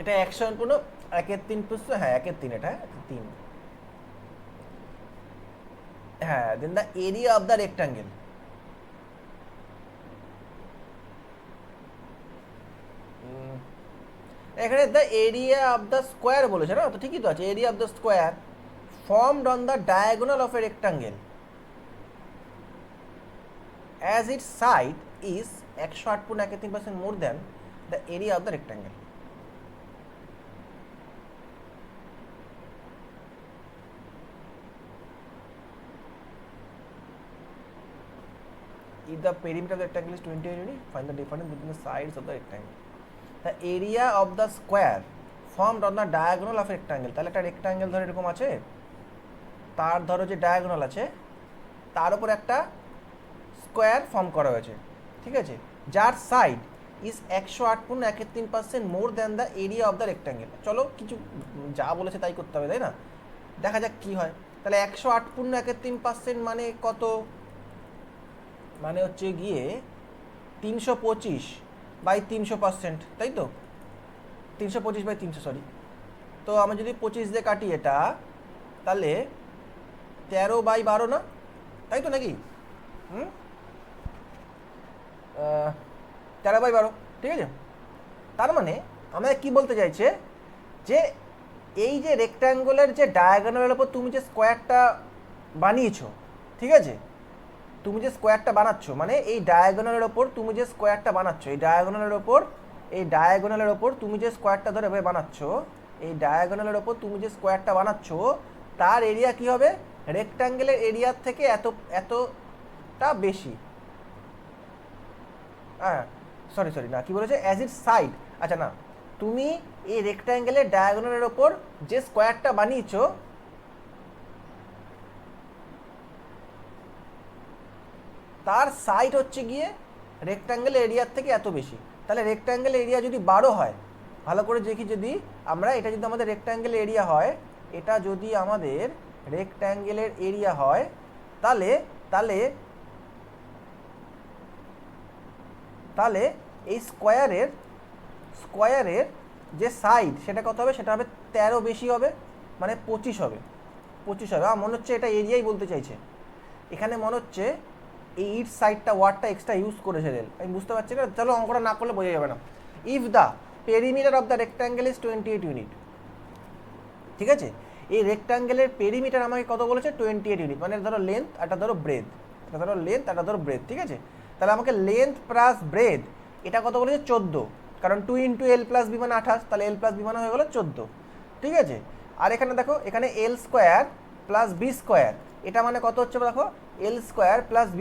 এটা 100 একের 3 প্লাস, হ্যাঁ একের 3, এটা 3, হ্যাঁ। Then the area of the rectangle, এখানে the area of the square বলেছে না, তো ঠিকই তো আছে, area of the square formed on the diagonal of a rectangle as its side is 108.13% more than the area of the rectangle. If the perimeter of the rectangle is 28 units, find the difference between the sides of the rectangle. The area of the square formed on the diagonal of a rectangle, তাহলে একটা রেক্টাঙ্গেল ধরে এরকম আছে, তার ধরো যে ডায়াগোনাল আছে তার উপর একটা স্কোয়ার ফর্ম করা হয়েছে, ঠিক আছে, যার side is 108.13% more than the area of the rectangle. চলো কিছু যা বলেছে তাই করতে হবে, তাই না? দেখা যাক কি হয়। তাহলে 108.13% মানে কত? মানে হচ্ছে গিয়ে 325/300%, তাই তো? 325/300, সরি। তো আমি যদি 25 দিয়ে কাটি এটা, তাহলে 13/12 না, তাই তো নাকি? 13/12, ঠিক আছে। তার মানে আমাদের কি বলতে চাইছে, যে এই যে রেক্ট্যাঙ্গুলার যে ডায়াগোনালের ওপর তুমি যে স্কোয়ারটা বানিয়েছো, ঠিক আছে, তুমি যে স্কোয়ারটা বানাচ্ছ, মানে এই ডায়াগোনালের ওপর তুমি যে স্কোয়ারটা বানাচ্ছ, এই ডায়াগোনালের ওপর তুমি যে স্কোয়ারটা ধরে বানাচ্ছ, এই ডায়াগোনালের ওপর তুমি যে স্কোয়ারটা বানাচ্ছ তার এরিয়া কি হবে? রেক্ট্যাঙ্গেলের এরিয়ার থেকে এতটা বেশি। হ্যাঁ, সরি না, কি বলেছে? As it side. আচ্ছা না, তুমি এই রেক্ট্যাঙ্গেলের ডায়াগোনালের ওপর যে স্কোয়ারটা বানিয়েছো তার সাইড হচ্ছে গিয়ে রেক্ট্যাঙ্গেল এরিয়ার থেকে এত বেশি। তাহলে রেক্ট্যাঙ্গেল এরিয়া যদি 12 হয়, ভালো করে দেখি, যদি আমরা এটা যদি আমাদের রেক্ট্যাঙ্গেল এরিয়া হয়, এটা যদি আমাদের রেক্ট্যাঙ্গেলের এরিয়া হয়, তাহলে তাহলে তাহলে এই স্কোয়ারের যে সাইড সেটা কত হবে? সেটা হবে 13 বেশি হবে, মানে 25 হবে। আমার মনে হচ্ছে এটা এরিয়াই বলতে চাইছে এখানে, মনে হচ্ছে এই ইট সাইডটা ওয়ার্ডটা এক্সট্রা ইউজ করেছে রেল, আমি বুঝতে পারছি না। চলো অঙ্কটা না করলে বোঝা যাবে না। If the perimeter of the rectangle is 28 unit, ঠিক আছে, এই রেক্ট্যাঙ্গেলের পেরিমিটার আমাকে কত বলেছে? 28 ইউনিট, মানে ধরো লেন্থ, একটা ধরো ব্রেথ, ঠিক আছে। তাহলে আমাকে লেন্থ প্লাস ব্রেথ এটা কত বলেছে? 14, কারণ 2 × L + B মানে 28, তাহলে L + B মানে হয়ে গেলো 14, ঠিক আছে। আর এখানে দেখো, এখানে L² + B², এটা মানে কত হচ্ছে দেখো? L² + B²,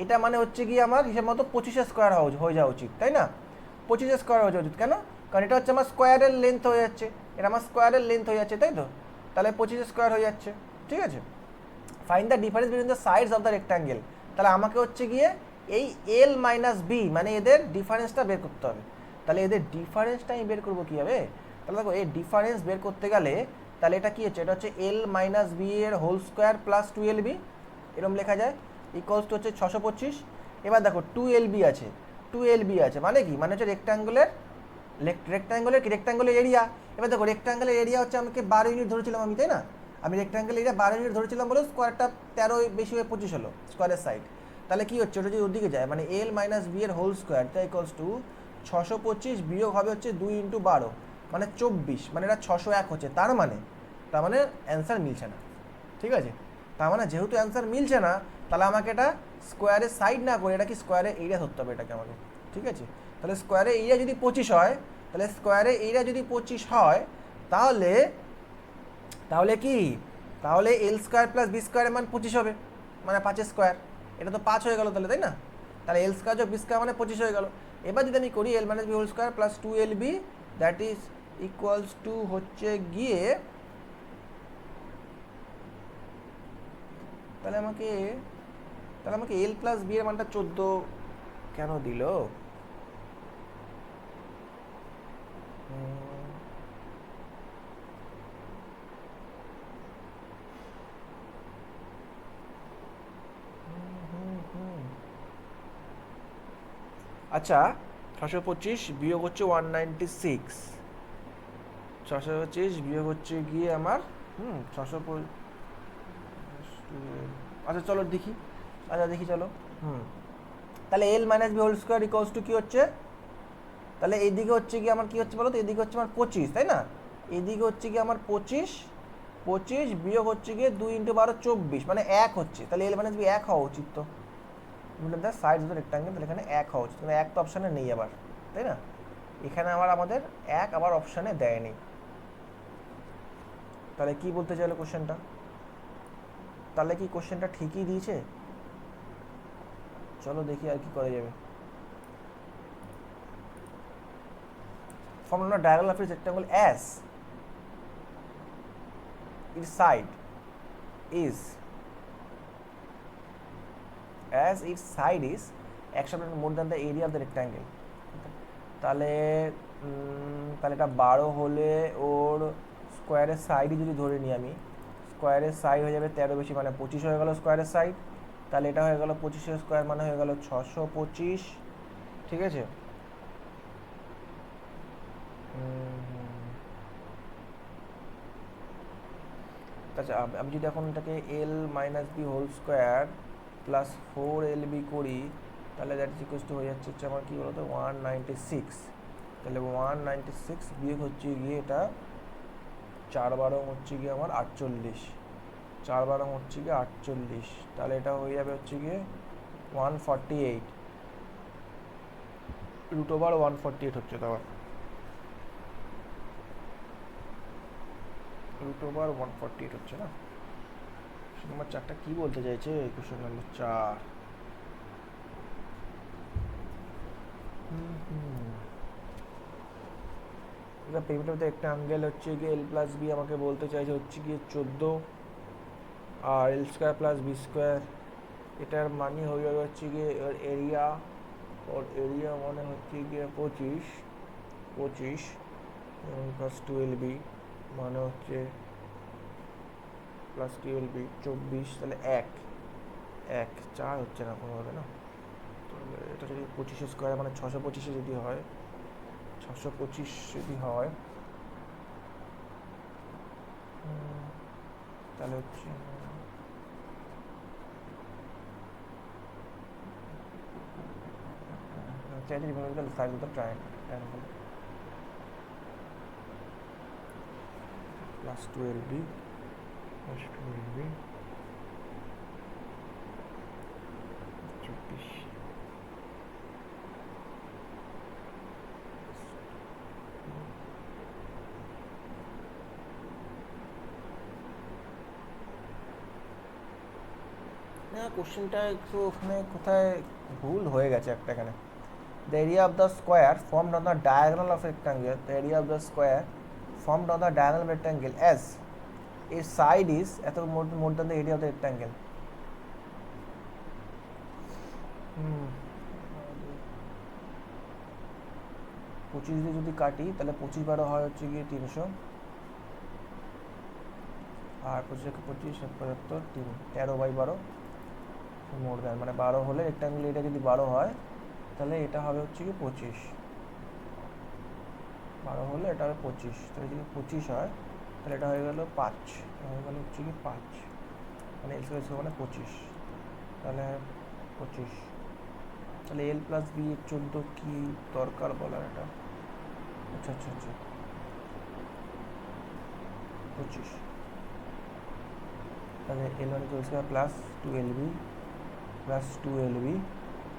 এটা মানে হচ্ছে কি আমার হিসাব মতো 25 স্কোয়ার হয়ে যাওয়া উচিত, তাই না? 25 স্কোয়ার হয়ে যাওয়া উচিত। কেন? কারণ এটা হচ্ছে আমার স্কোয়ারের লেন্থ হয়ে যাচ্ছে, এটা আমার স্কোয়ারের লেন্থ হয়ে যাচ্ছে, তাই তো? তাহলে 25 স্কোয়ার হয়ে যাচ্ছে, ঠিক আছে। Find the difference between the sides of the rectangle, তাহলে আমাকে হচ্ছে গিয়ে এই L - B মানে এদের ডিফারেন্সটা বের করতে হবে। তাহলে এদের ডিফারেন্সটা আমি বের করবো কীভাবে? তাহলে দেখো, এই ডিফারেন্স বের করতে গেলে তাহলে এটা কি হচ্ছে? এটা হচ্ছে L - B এর হোল স্কোয়ার প্লাস 2LB, এরকম লেখা যায়, ইকুয়ালস টু হচ্ছে 625। এবার দেখো 2LB আছে, মানে কি? মানে হচ্ছে রেক্ট্যাঙ্গুলার এরিয়া। এবার দেখো, রেক্ট্যাঙ্গুলার এরিয়া হচ্ছে আমাকে 12 ইউনিট ধরেছিলাম আমি, তাই না? আমি রেক্ট্যাঙ্গেল এরিয়া 12 ইউনিট ধরেছিলাম বলে স্কোয়ারটা 13 বেশি হয়ে 25 হলো স্কোয়ারের সাইড। তাহলে কি হচ্ছে? ওটা যদি ওদিকে যায়, মানে L - B এর হোল স্কোয়ার, তাই ইকুয়ালস টু 625 বিয়োগ হবে হচ্ছে 2 × 12 মানে 24, মানে এটা 601 হচ্ছে। তার মানে অ্যান্সার মিলছে না, ঠিক আছে। তার মানে যেহেতু অ্যান্সার মিলছে না, তাহলে আমাকে এটা স্কোয়ারের সাইড না করে এটা কি স্কোয়ারের এরিয়া ধরতে হবে এটাকে আমাকে, ঠিক আছে। তাহলে স্কোয়ারের এরিয়া যদি 25 হয়, তাহলে কি? তাহলে L² + B² এর মান 25 হবে, মানে 5 স্কোয়ার, এটা তো 5 হয়ে গেল তাহলে, তাই না? তাহলে L² যোগ B² মানে 25 হয়ে গেল। এবার যদি আমি করি L - B whole square plus 2LB, that is equals to হচ্ছে গিয়ে, তাহলে আমাকে L + B এর মানটা 14 কেন দিল? আচ্ছা, 625 বিয়োগ হচ্ছে 196, 625 বিয়োগ হচ্ছে গিয়ে আমার 600, আচ্ছা চলো দেখি, চলো। তাহলে L minus B whole square equals to কি হচ্ছে, তাহলে এইদিকে হচ্ছে কি আমার কি হচ্ছে বলো তো, এইদিকে হচ্ছে আমার 25, তাই না? এইদিকে হচ্ছে কি আমার 25 বিয়োগ হচ্ছে গিয়ে 2 × 12 24, মানে 1 হচ্ছে। তাহলে এল মাইনাস বি 1 হওয়া উচিত, তো the side of the rectangle, তাহলে এখানে 1 হওয়া উচিত, কিন্তু 1 তো অপশানে নেই আবার, তাই না? এখানে আমাদের 1 আবার অপশানে দেয়নি। তাহলে কি বলতে চাইলো কোশ্চেনটা? তাহলে কি কোশ্চেনটা ঠিকই দিয়েছে? চলো দেখি আর কি করা যাবে। Form a diagonal of its rectangle as its side is more than the area of the rectangle. তাহলে এটা 12 হলে ওর স্কোয়ারের সাইডই যদি ধরে নিই আমি, স্কোয়ারের সাইড হয়ে যাবে 13 বেশি, মানে 25 হয়ে গেল স্কোয়ারের সাইড। তাহলে এটা হয়ে গেল 25 স্কোয়ার, মানে হয়ে গেল 625, ঠিক আছে? আচ্ছা, আমি যদি এখন এটাকে L minus B whole square plus 4LB করি, তাহলে দ্যাট ইজ ইকুয়ালস টু হয়ে যাচ্ছে হচ্ছে আমার কী বলতো 196। তাহলে 196 বিয়োগ হচ্ছে গিয়ে এটা 4 12 হচ্ছে গিয়ে আমার 48, 4 12 হচ্ছে গিয়ে 48, তাহলে এটা হয়ে যাবে হচ্ছে গিয়ে 148, √148 হচ্ছে, তারপর √148 হচ্ছে না। নম্বর 4টা কি বলতে চাইছে? Question number 4। এটা পেরিমিটার একটা অ্যাঙ্গেল হচ্ছে গিয়ে এল প্লাস বি, আমাকে বলতে চাইছে হচ্ছে গিয়ে 14, আর এল স্কোয়ার প্লাস বি স্কোয়ার, এটার মানে হয়ে যাবে হচ্ছে গিয়ে এরিয়া, ওর এরিয়া মানে হচ্ছে গিয়ে 25 প্লাস 12B মানে হচ্ছে প্লাস 12B 24, তাহলে 1 4 হচ্ছে না কোনোভাবে না। তাহলে এটা যদি 25 স্কোয়ার মানে 625 যদি হয়, 625 যদি হয়, তাহলে হচ্ছে size of the triangle plus 12B plus 12B 24। না, কোশ্চেনটা একটু ওখানে কোথায় ভুল হয়ে গেছে একটা এখানে। The area of the square formed on the diagonal of rectangle, the area of the square formed on the diagonal of rectangle as its side is এত more than the area of the rectangle। 25 দিয়ে যদি কাটি তাহলে 25 12 হয় হচ্ছে গিয়ে 300, আর 25 25 75 3 13/12 মোর দ্যান, মানে 12 হলে রেক্টাঙ্গেল এটা যদি 12 হয় তাহলে এটা হবে হচ্ছে কি 25, 12 হলে এটা হবে 25, তাহলে যদি 25 হয় তাহলে এটা হয়ে গেল 5, হয়ে গেল হচ্ছে কি 5, মানে এল স্কোয়ার মানে 25, তাহলে 25। তাহলে এল প্লাস বি 14 কি দরকার বলার এটা? আচ্ছা 25, তাহলে L one whole square plus 12B plus 12B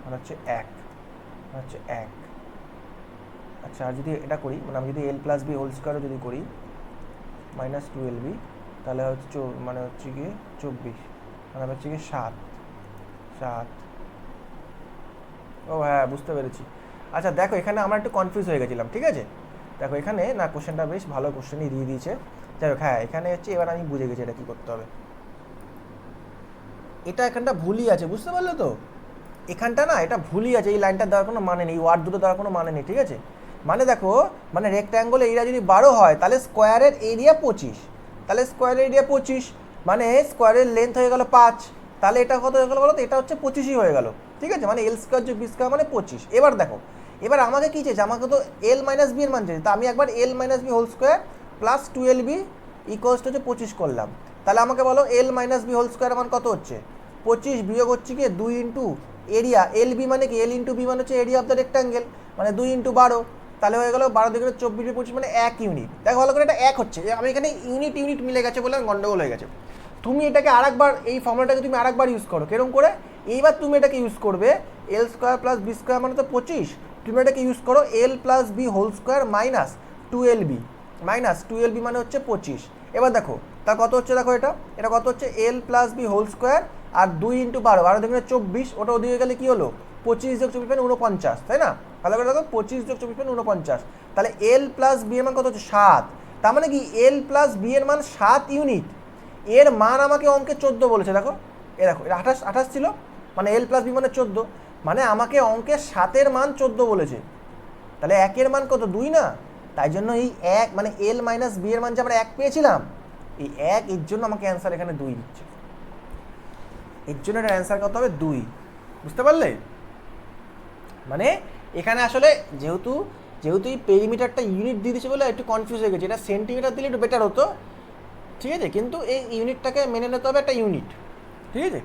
আর হচ্ছে 1, আচ্ছা, আর যদি এটা করি, মানে আমি যদি এল প্লাস বি হোল স্কোয়ারও যদি করি মাইনাস 12B, তাহলে হচ্ছে মানে হচ্ছে গিয়ে 24, মানে হচ্ছে গিয়ে 7। ও হ্যাঁ, বুঝতে পেরেছি। আচ্ছা দেখো, এখানে আমরা একটু কনফিউজ হয়ে গেছিলাম, ঠিক আছে? দেখো এখানে না, কোশ্চেনটা বেশ ভালো কোশ্চেনই দিয়ে দিয়েছে। যাই হোক, হ্যাঁ এখানে হচ্ছে এবার আমি বুঝে গেছি এটা কী করতে হবে। এটা এখানটা ভুলই আছে, বুঝতে পারলে তো? এখানটা না, এটা ভুলই আছে, এই লাইনটা দেওয়ার কোনো মানে নেই, ওয়ার্ড দুটো দেওয়ার কোনো মানে নেই, ঠিক আছে? মানে দেখো, মানে রেক্ট্যাঙ্গল এরিয়া যদি 12 হয় তাহলে স্কোয়ারের এরিয়া 25, তাহলে স্কোয়ারের এরিয়া 25 মানে স্কোয়ারের লেন্থ হয়ে গেল 5, তাহলে এটা কত হয়ে গেল বলো তো? এটা হচ্ছে 25ই হয়ে গেল, ঠিক আছে? মানে এল স্কোয়ার যোগ বি স্কোয়ার মানে 25। এবার দেখো, এবার আমাকে কী চেয়েছে? আমাকে তো এল মাইনাস বি এর মান চেয়েছে, তা আমি একবার L minus B whole square plus 12b equals to হচ্ছে 25 করলাম। তাহলে আমাকে বলো L minus B whole square মান কত হচ্ছে? 25 বিয়োগ হচ্ছে কি 2 ইন্টু এরিয়া, এল বি মানে কি, এল ইন্টু বি মানে হচ্ছে এরিয়া অফ দ্য রেক্টাঙ্গেল, মানে 2 ইন্টু 12, তাহলে হয়ে গেল 12 দুগুণে 24, 25 মানে 1 ইউনিট। দেখো ভালো করে, এটা 1 হচ্ছে, আমি এখানে ইউনিট মিলে গেছে বলে গন্ডগোল হয়ে গেছে। তুমি এটাকে আরেকবার, এই ফর্মুলাটাকে তুমি আরেকবার ইউজ করো, কেরম করে? এইবার তুমি এটাকে ইউজ করবে L square plus B square মানে তো 25, তুমি এটাকে ইউজ করো L plus B whole square minus 12b, minus 12b মানে হচ্ছে 25। এবার দেখো তা কত হচ্ছে, দেখো এটা কত হচ্ছে, এল প্লাস বি হোল স্কোয়ার আর 2 ইন্টু 12, 12 দুগুণে 24, ওটা ওদিকে গেলে কি হলো 25 যোগ 24 মানে 49, তাই না? ভালো করে দেখো 25 যোগ 24 মানে 49, তাহলে এল প্লাস বি এর মান কত হচ্ছে 7, তার মানে কি এল প্লাস বি এর মান 7 ইউনিট। এর মান আমাকে অঙ্কে 14 বলেছে, দেখো দেখো এটা 28 ছিল, মানে এল প্লাস বি মানে 14, মানে আমাকে অঙ্কে 7-এর মান 14 বলেছে, তাহলে 1-এর মান কত 2 না? তাই জন্য এই 1 মানে এল মাইনাস বি এর মান যে আমরা 1 পেয়েছিলাম, এই 1 এর জন্য আমাকে অ্যান্সার এখানে 2 দিচ্ছে, এর জন্য এটার অ্যান্সার কত হবে 2। বুঝতে পারলে? মানে এখানে আসলে যেহেতু এই পেরিমিটারটা ইউনিট দিয়ে দিচ্ছে বলে একটু কনফিউজ হয়ে গেছে, এটা সেন্টিমিটার দিলে একটু বেটার হতো, ঠিক আছে? কিন্তু এই ইউনিটটাকে মেনে নিতে হবে, একটা ইউনিট, ঠিক আছে?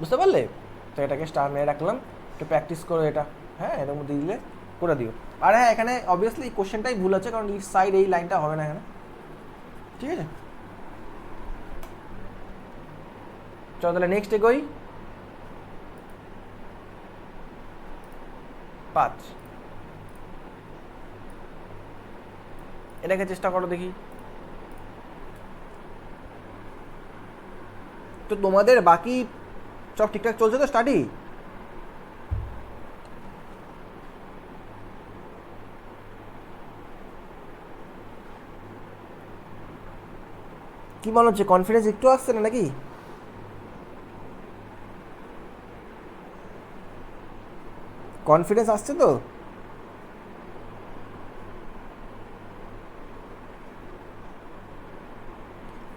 বুঝতে পারলে? তো এটাকে স্টার মেরে রাখলাম, একটু প্র্যাকটিস করো এটা, হ্যাঁ এর মধ্যে দিলে করে দিও। আর হ্যাঁ এখানে অবভিয়াসলি এই কোশ্চেনটাই ভুল আছে, কারণ ইচ সাইড এই লাইনটা হবে না এখানে, ঠিক আছে? চলো তাহলে নেক্সট এগোই। 5, এটাকে চেষ্টা করো দেখি। তো তোমাদের বাকি সব ঠিকঠাক চলছে তো স্টাডি? কি মনে হচ্ছে, কনফিডেন্স একটু আসছে না নাকি? কনফিডেন্স আসছে তো?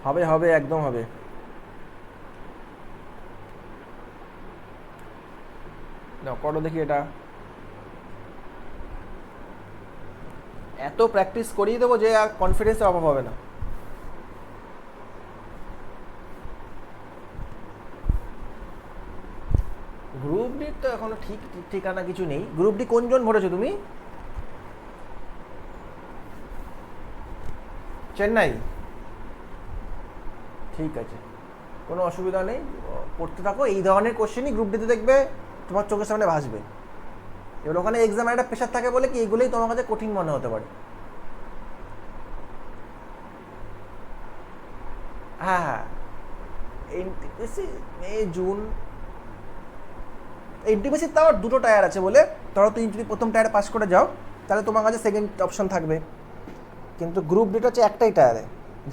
হবে হবে, একদম হবে। না করো দেখি এটা, এত প্র্যাকটিস করিয়ে দেবো যে আর কনফিডেন্সের অভাব হবে না। গ্রুপ ডি তো এখনো ঠিকানা কিছু নেই। গ্রুপ ডি কোনজন ভরেছো তুমি? চেন্নাই? ঠিক আছে, কোনো অসুবিধা নেই, পড়তে থাকো। এই ধরনের কোশ্চেনই গ্রুপ ডিতে দেখবে তোমার চোখের সামনে ভাসবে। এবার ওখানে এক্সামের একটা প্রেশার থাকে বলে কি এগুলোই তোমার কাছে কঠিন মনে হতে পারে। হ্যাঁ হ্যাঁ, এনটিপিসি মে জুন, এনটিপিসির তাও দুটো টায়ার আছে বলে, ধরো তুমি যদি প্রথম টায়ারে পাস করে যাও তাহলে তোমার কাছে সেকেন্ড অপশন থাকবে, কিন্তু গ্রুপ ডিটা হচ্ছে একটাই টায়ারে,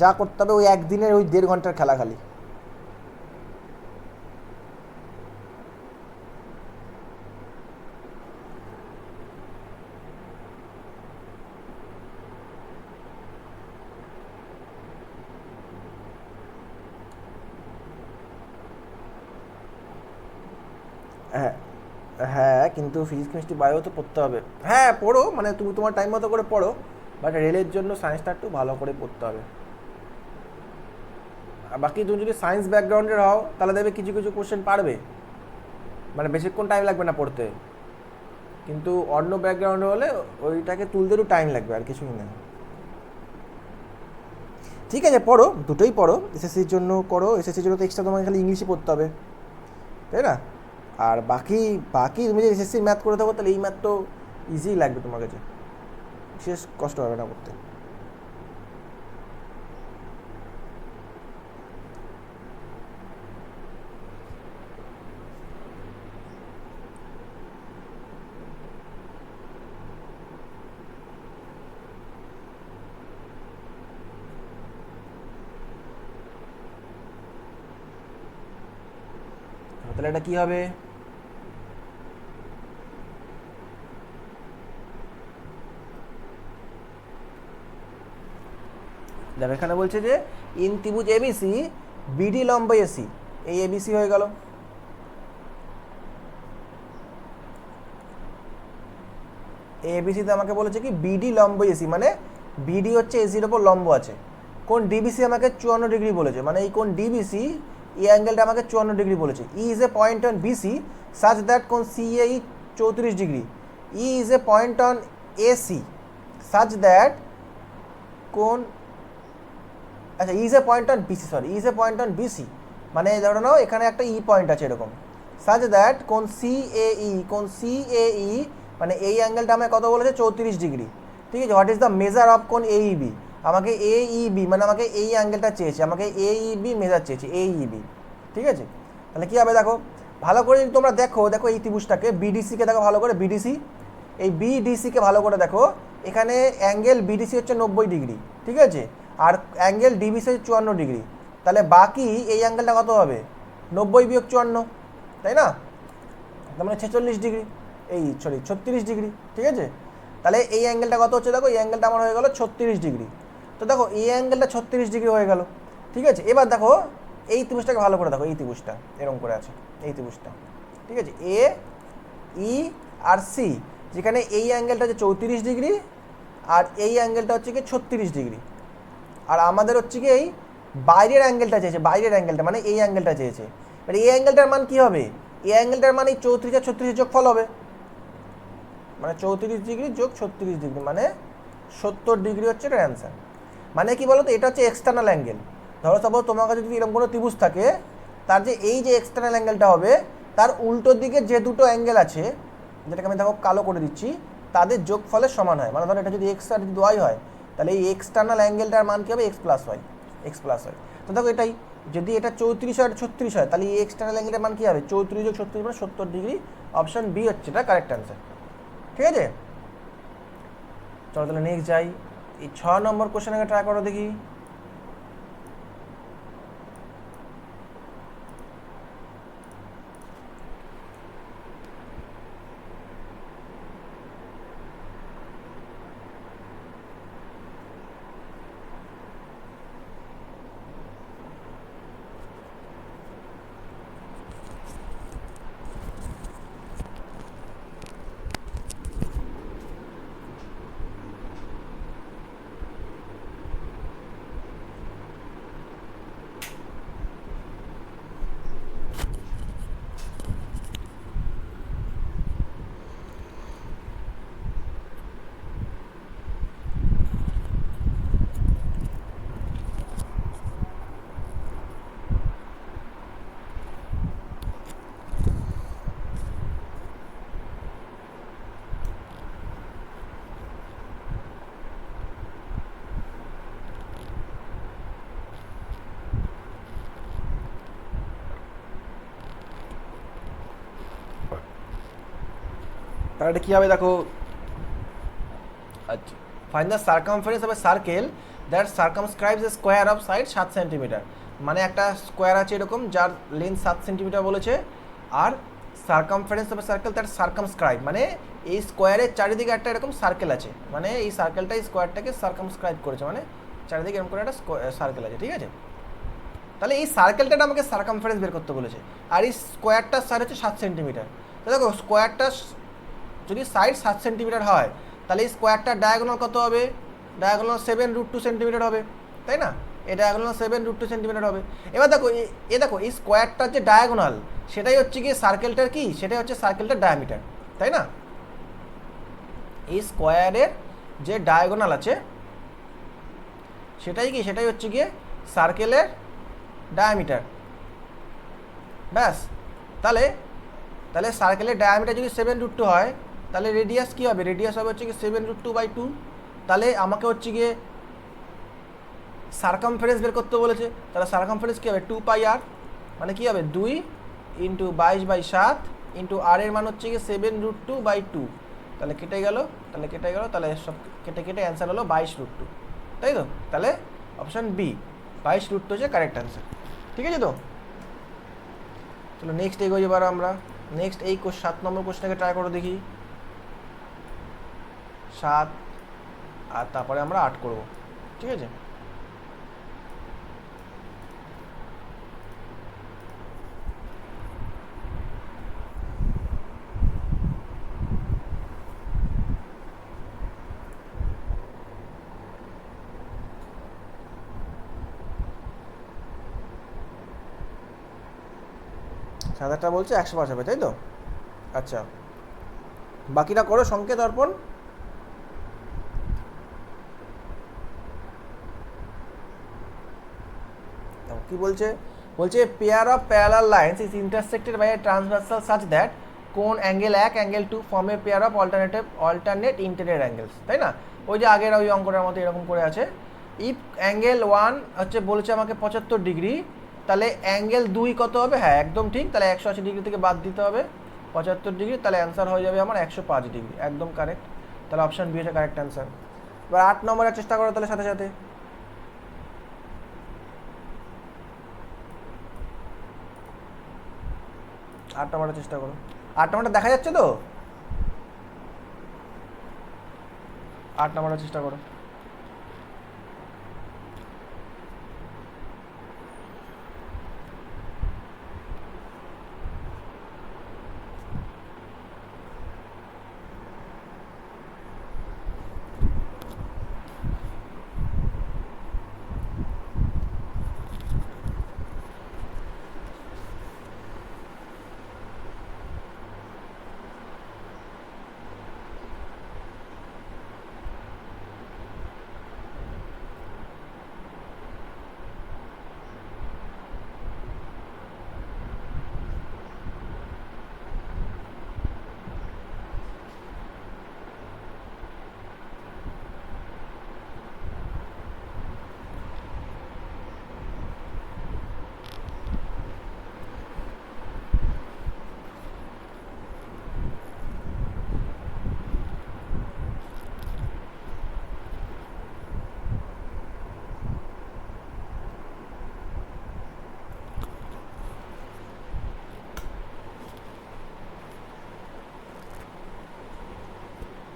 যা করতে হবে ওই একদিনের ওই 1.5 ঘন্টার খেলা খালি। হ্যাঁ হ্যাঁ, কিন্তু ফিজিক্স কেমিস্ট্রি বায়ো তো পড়তে হবে। হ্যাঁ পড়ো, মানে তুমি তোমার টাইম মতো করে পড়ো, বাট রেলের জন্য সায়েন্সটা একটু ভালো করে পড়তে হবে। আর বাকি তুমি যদি সায়েন্স ব্যাকগ্রাউন্ডের হও তাহলে দেখবে কিছু কিছু কোশ্চেন পারবে, মানে বেশিক্ষণ টাইম লাগবে না পড়তে, কিন্তু অন্য ব্যাকগ্রাউন্ডে হলে ওইটাকে তুলতে একটু টাইম লাগবে, আর কিছুই না। ঠিক আছে পড়ো, দুটোই পড়ো, এসএসসির জন্য করো, এসএসসির জন্য তো এক্সট্রা তোমাকে খালি ইংলিশই পড়তে হবে, তাই না? আর বাকি বাকি তুমি যদি এসএসসি ম্যাথ করে থাকো তাহলে এই ম্যাথ তো ইজিই লাগবে তোমার কাছে, শেষ কষ্ট হবে না করতে। তাহলে এটা কি হবে? দেখো এখানে বলছে যে ইন ত্রিভুজ এবিসি বিডি লম্ব এসি, এই এবিসি হয়ে গেল। এবিসিতে আমাকে বলেছে কি বিডি লম্ব এসি, মানে বিডি হচ্ছে এসির ওপর লম্ব আছে। কোন ডিবিসি আমাকে 54 ডিগ্রি বলেছে, মানে এই কোন ডিবিসি এই অ্যাঙ্গেলটা আমাকে 54 ডিগ্রি বলেছে। E is a point on B C such that কোন C A E 34 degree. E is a point on A C such that কোন, আচ্ছা is a point on B C, sorry is a point on B C, মানে ধরো নাও এখানে একটা ই পয়েন্ট আছে এরকম, সাচ দ্যাট কোন সিএই মানে এই অ্যাঙ্গেলটা আমাকে কত বলেছে 34 ডিগ্রি। ঠিক আছে, what is the measure of কোন এইবি, আমাকে এইবি মানে আমাকে এই অ্যাঙ্গেলটা চেয়েছে, আমাকে এইবি মেজার চেয়েছে এইবি। ঠিক আছে, তাহলে কী হবে দেখো ভালো করে তোমরা দেখো, দেখো এই ত্রিভুজটাকে বিডিসিকে দেখো ভালো করে, বিডিসি এই বিডিসিকে ভালো করে দেখো, এখানে অ্যাঙ্গেল বিডিসি হচ্ছে 90 ডিগ্রি, ঠিক আছে, আর অ্যাঙ্গেল ডিবিসি হচ্ছে 54 ডিগ্রি, তাহলে বাকি এই অ্যাঙ্গেলটা কত হবে 90 বিয়োগ 54, তাই না, তার মানে 46 ডিগ্রি, এই সরি 36 ডিগ্রি। ঠিক আছে, তাহলে এই অ্যাঙ্গেলটা কত হচ্ছে দেখো, এই অ্যাঙ্গেলটা আমার হয়ে গেল 36 ডিগ্রি। তো দেখো এই অ্যাঙ্গেলটা 36 ডিগ্রি হয়ে গেল। ঠিক আছে, এবার দেখো এই ত্রিভুজটাকে ভালো করে দেখো, এই ত্রিভুজটা এরকম করে আছে, এই ত্রিভুজটা, ঠিক আছে, এ ই আর সি, যেখানে এই অ্যাঙ্গেলটা হচ্ছে 34 ডিগ্রি আর এই অ্যাঙ্গেলটা হচ্ছে কি 36 ডিগ্রি, আর আমাদের হচ্ছে কি এই বাইরের অ্যাঙ্গেলটা চেয়েছে, বাইরের অ্যাঙ্গেলটা মানে এই অ্যাঙ্গেলটা চেয়েছে। মানে এই অ্যাঙ্গেলটার মান কি হবে, এই অ্যাঙ্গেলটার মান এই 34 আর 36 যোগফল হবে, মানে 34 ডিগ্রি যোগ 36 ডিগ্রি মানে 70 ডিগ্রি হচ্ছে এটার অ্যান্সার। মানে কি বলো তো, এটা হচ্ছে এক্সটার্নাল অ্যাঙ্গেল। ধরো সাপোজ তোমার কাছে যদি এরকম কোনো ত্রিভুজ থাকে, তার যে এই যে এক্সটার্নাল অ্যাঙ্গেলটা হবে তার উল্টো দিকে যে দুটো অ্যাঙ্গেল আছে, যেটাকে আমি দেখো কালো করে দিচ্ছি, তাদের যোগফলের সমান হয়। মানে ধরো এটা যদি এক্স আর যদি ওয়াই হয়, তাহলে এই এক্সটার্নাল অ্যাঙ্গেলটার মান কী হবে x plus y, x plus y. তো দেখো এটাই, যদি এটা 34 হয় 36 হয়, তাহলে এই এক্সটার্নাল অ্যাঙ্গেলের মান কী হবে 34 যোগ 36 মানে 70 ডিগ্রি। অপশন বি হচ্ছে এটা কারেক্ট অ্যান্সার। ঠিক আছে, চলো তাহলে নেক্সট যাই, এই 6 নম্বর কোশ্চেন আগে ট্রাই করো দেখি। তাহলে কী হবে দেখো, আচ্ছা find the circumference of a circle that circumscribes a square of side 7 centimetre. মানে একটা স্কোয়ার আছে এরকম যার লেন্থ 7 সেন্টিমিটার বলেছে, আর circumference of a circle that circumscribe মানে এই স্কোয়ারের চারিদিকে একটা এরকম সার্কেল আছে, মানে এই সার্কেলটা এই স্কোয়ারটাকে সার্কামস্ক্রাইব করেছে, মানে চারিদিকে এরকম করে একটা সার্কেল আছে। ঠিক আছে, তাহলে এই সার্কেলটা আমাকে সার্কামফারেন্স বের করতে বলেছে, আর এই স্কোয়ারটার সাইড হচ্ছে 7 সেন্টিমিটার। তো দেখো স্কোয়ারটা যদি সাইড 7 সেন্টিমিটার হয়, তাহলে এই স্কোয়ারটার ডায়াগোনাল কত হবে, ডায়াগোনাল 7√2 সেন্টিমিটার হবে, তাই না, এই ডায়াগোনাল 7√2 সেন্টিমিটার হবে। এবার দেখো দেখো এই স্কোয়ারটার যে ডায়াগোনাল সেটাই হচ্ছে কি সার্কেলটার কি, সেটাই হচ্ছে সার্কেলটার ডায়ামিটার, তাই না, এই স্কোয়ারের যে ডায়াগোনাল আছে সেটাই কি, সেটাই হচ্ছে গিয়ে সার্কেলের ডায়ামিটার। ব্যাস, তাহলে তাহলে সার্কেলের ডায়ামিটার যদি 7√2 হয়, তাহলে রেডিয়াস কী হবে, রেডিয়াস হবে হচ্ছে কি 7√2/2। তাহলে আমাকে হচ্ছে গিয়ে সার্কামফারেন্স বের করতে বলেছে, তাহলে সার্কামফারেন্স কী হবে 2πr, মানে কী হবে 2 × 22/7 × r এর মান হচ্ছে গিয়ে 7√2/2। তাহলে কেটে গেল, তাহলে সব কেটে কেটে অ্যান্সার হলো 22√2, তাই তো। তাহলে অপশান বি 22√2 হচ্ছে কারেক্ট অ্যান্সার। ঠিক আছে তো, চলো নেক্সট এগোই এবার আমরা। নেক্সট এই 7 নম্বর কোশ্চেনটাকে ট্রাই করো দেখি, 7 আর তারপরে আমরা 8 করব। ঠিক আছে, সাদাটা বলছে 105 হবে, তাই তো? আচ্ছা, বাকিটা করো সংকেত অর্পণ। কি বলছে? বলছে pair of parallel lines is intersected by a transversal such that কোন angle 1 angle 2 form a pair of alternate interior angles, তাই না? ওই যে আগের ওই অঙ্কটার মতো এরকম করে আছে। ইফ অ্যাঙ্গেল 1 হচ্ছে বলেছে আমাকে 75 ডিগ্রি, তাহলে অ্যাঙ্গেল 2 কত হবে? হ্যাঁ একদম ঠিক, তাহলে 180 ডিগ্রি থেকে বাদ দিতে হবে 75 ডিগ্রি, তাহলে অ্যান্সার হয়ে যাবে আমার 105 ডিগ্রি, একদম কারেক্ট। তাহলে অপশান বি হচ্ছে কারেক্ট অ্যান্সার। এবার 8 নম্বরের চেষ্টা করো তাহলে সাথে সাথে। 8 নম্বরটা চেষ্টা করো। 8 নম্বরটা দেখা যাচ্ছে তো? 8 নম্বরটা চেষ্টা করো।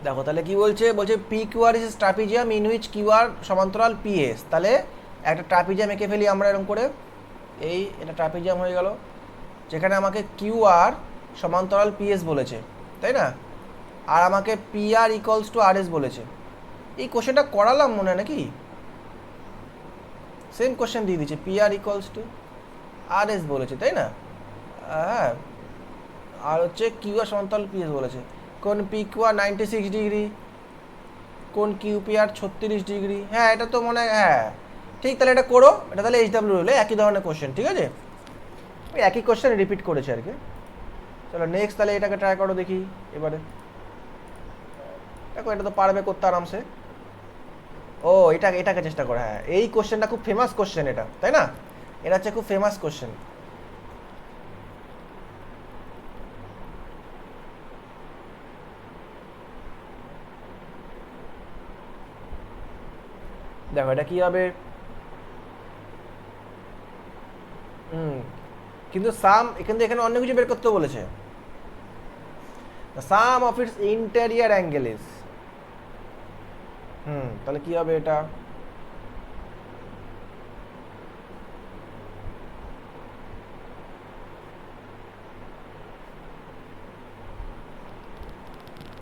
দেখো তাহলে কি বলছে? বলছে P QR is trapezium in which QR সমান্তরাল পিএস। তাহলে একটা ট্রাপিজিয়াম এঁকে ফেলি আমরা এরকম করে, এটা ট্রাপিজিয়াম হয়ে গেল, যেখানে আমাকে কিউআর সমান্তরাল পিএস বলেছে, তাই না? আর আমাকে PR equals to R S বলেছে। এই কোশ্চেনটা করালাম মনে হয় নাকি? সেম কোশ্চেন দিয়ে দিচ্ছে, PR equals to R S বলেছে, তাই না? হ্যাঁ, আর হচ্ছে কিউআর সমান্তরাল পিএস বলেছে। কোন পি কিউআর 96 ডিগ্রি, কোন কিউপিআর 36 ডিগ্রি। হ্যাঁ এটা তো মনে হয়, হ্যাঁ ঠিক, তাহলে এটা করো। এটা তাহলে এইচডাব্লিউ হলে একই ধরনের কোশ্চেন, ঠিক আছে? ওই একই কোশ্চেন রিপিট করেছে আর কি। চলো নেক্সট তাহলে এটাকে ট্রাই করো দেখি এবারে। দেখো এটা তো পারবে করতে আরামসে। ও এটাকে চেষ্টা করো। হ্যাঁ এই কোশ্চেনটা খুব ফেমাস কোশ্চেন এটা, তাই না? এটা হচ্ছে খুব ফেমাস কোশ্চেন। দেখো এটা কি হবে? কিন্তু সাম এখানে অন্য কিছু বের করতে বলেছে। The sum of its interior angle is, তাহলে কি হবে এটা?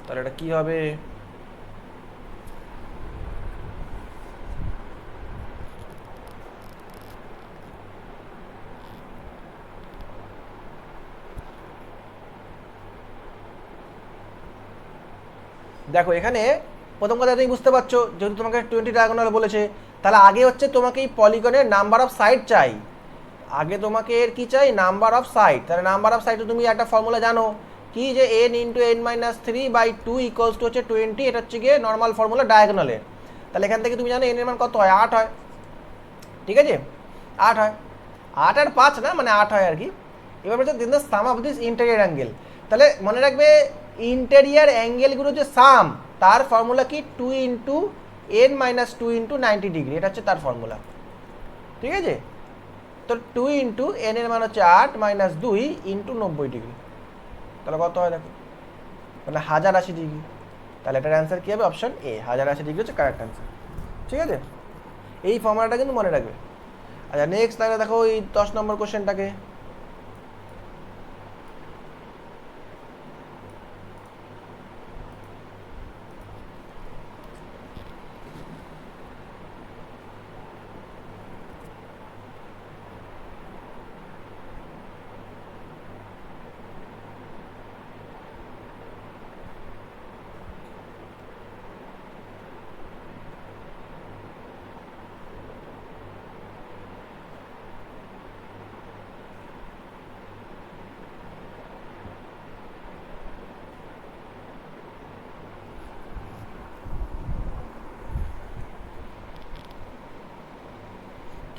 তাহলে এটা কি হবে? দেখো এখানে প্রথম কথা তুমি বুঝতে পারছো, যেহেতু তোমাকে 20 ডায়াগোনাল বলেছে, তাহলে আগে হচ্ছে তোমাকে এই পলিগনের নাম্বার অফ সাইড চাই। আগে তোমাকে এর কি চাই? Number of side. তাহলে নাম্বার অফ সাইডে তুমি একটা ফর্মুলা জানো কি, যে n into n minus 3/2 equals to হচ্ছে 20। এটা হচ্ছে গিয়ে নর্মাল ফর্মুলা ডায়াগোনালের। তাহলে এখান থেকে তুমি জানো n এর মান কত হয়? 8 হয়, ঠিক আছে? 8 হয়, 8 আর 5 না, মানে 8 হয় আর কি। এবার বলছে দিন the sum of this interior angle. তাহলে মনে রাখবে ইন্টেরিয়র অ্যাঙ্গেলগুলো যে সাম, তার ফর্মুলা কি? 2 into n minus 2 into 90 degree, এটা হচ্ছে তার ফর্মুলা, ঠিক আছে? তো 2 ইন্টু n এর মান হচ্ছে 8 মাইনাস 2 ইন্টু 90 ডিগ্রি, তাহলে কত হয় দেখো? তাহলে 1080 ডিগ্রি। তাহলে এটার অ্যান্সার কী হবে? অপশন এ, 1080 ডিগ্রি হচ্ছে কারেক্ট অ্যান্সার, ঠিক আছে? এই ফর্মুলাটা কিন্তু মনে রাখবে। আচ্ছা নেক্সট তাহলে দেখো এই 10 নম্বর কোশ্চেনটাকে।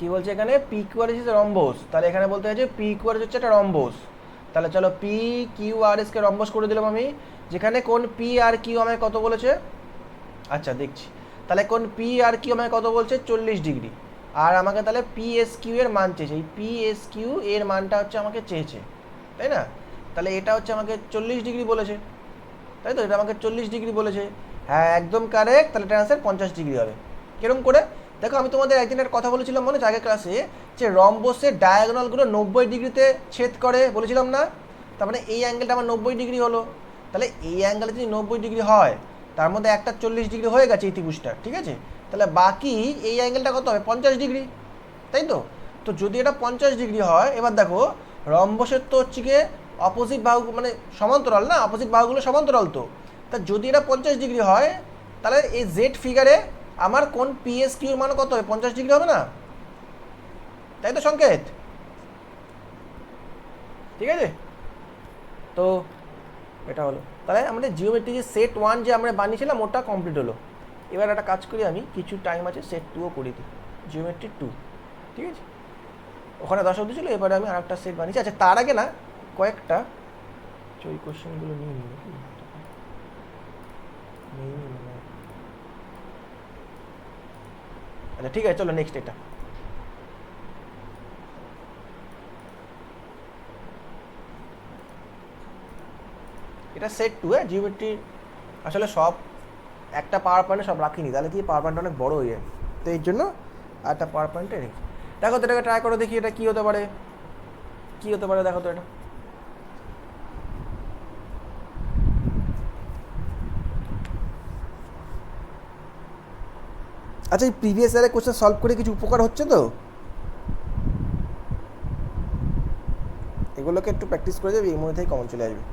কি বলছে এখানে পি কিউ আর এস রম্বস, তাহলে এখানে বলতে হচ্ছে পি কিউ আর এস হচ্ছে একটা রম্বস। তাহলে চলো পি কিউ আর এস কে রম্বস করে দিলাম আমি, যেখানে কোন পি আর কিউ আমায় কত বলেছে, আচ্ছা দেখছি, তাহলে কোন পি আর কিউ আমায় কত বলছে 40 ডিগ্রি, আর আমাকে তাহলে পি এস কিউ এর মান চেয়েছে, এই পি এস কিউ এর মানটা হচ্ছে আমাকে চেয়েছে, তাই না? তাহলে এটা হচ্ছে আমাকে 40 ডিগ্রি বলেছে, তাই তো, এটা আমাকে 40 ডিগ্রি বলেছে, হ্যাঁ একদম কারেক্ট। তাহলে এটা আনসার 50 ডিগ্রি হবে। কিরকম করে দেখো, আমি তোমাদের একদিনের কথা বলেছিলাম মনে হচ্ছে আগের ক্লাসে, যে রম্বসের ডায়াগোনালগুলো 90 ডিগ্রিতে ছেদ করে বলেছিলাম না, তার মানে এই অ্যাঙ্গেলটা আমার 90 ডিগ্রি হলো। তাহলে এই অ্যাঙ্গেলে যদি 90 ডিগ্রি হয়, তার মধ্যে একটা 40 ডিগ্রি হয়ে গেছে এই ত্রিভুজটা, ঠিক আছে? তাহলে বাকি এই অ্যাঙ্গেলটা কত হবে, 50 ডিগ্রি, তাই তো? তো যদি এটা 50 ডিগ্রি হয়, এবার দেখো রম্বসের তো হচ্ছে গিয়ে অপোজিট বাহু মানে সমান্তরাল না, অপোজিট বাহুগুলো সমান্তরাল, তো তা যদি এটা 50 ডিগ্রি হয়, তাহলে এই জেড ফিগারে আমার কোন পিএস কিউর মান কত হবে, 50 ডিগ্রি হবে না, তাই তো সংকেত? ঠিক আছে, তো এটা হলো। তাহলে আমাদের জিওমেট্রি যে সেট 1 যে আমরা বানিয়েছিলাম ওটা কমপ্লিট হলো। এবার একটা কাজ করি, আমি কিছু টাইম আছে সেট 2ও করে দিই, জিওমেট্রি 2, ঠিক আছে? ওখানে 10 অবধি ছিল, এবারে আমি আরেকটা সেট বানিয়েছি। আচ্ছা তার আগে না কয়েকটা ওই কোশ্চেনগুলো নিয়ে নিই নাকি, আচ্ছা ঠিক আছে, চলো নেক্সট এটা। এটা সেট 2, হ্যাঁ জিওমেট্রি আসলে সব একটা পাওয়ার পয়েন্টে সব রাখিনি, তাহলে কি পাওয়ার পয়েন্ট অনেক বড় হয়ে যায়, তো এই জন্য একটা পাওয়ার পয়েন্টে রেখে দেখো তো, এটাকে ট্রাই করে দেখি এটা কী হতে পারে, কী হতে পারে দেখো তো এটা। আচ্ছা এই প্রিভিয়াস ইয়ারের কোশ্চেন সলভ করে কিছু উপকার হচ্ছে তো, এগুলোকে একটু প্র্যাকটিস করে যাবে, এর মধ্যে থেকে কমন চলে আসবে।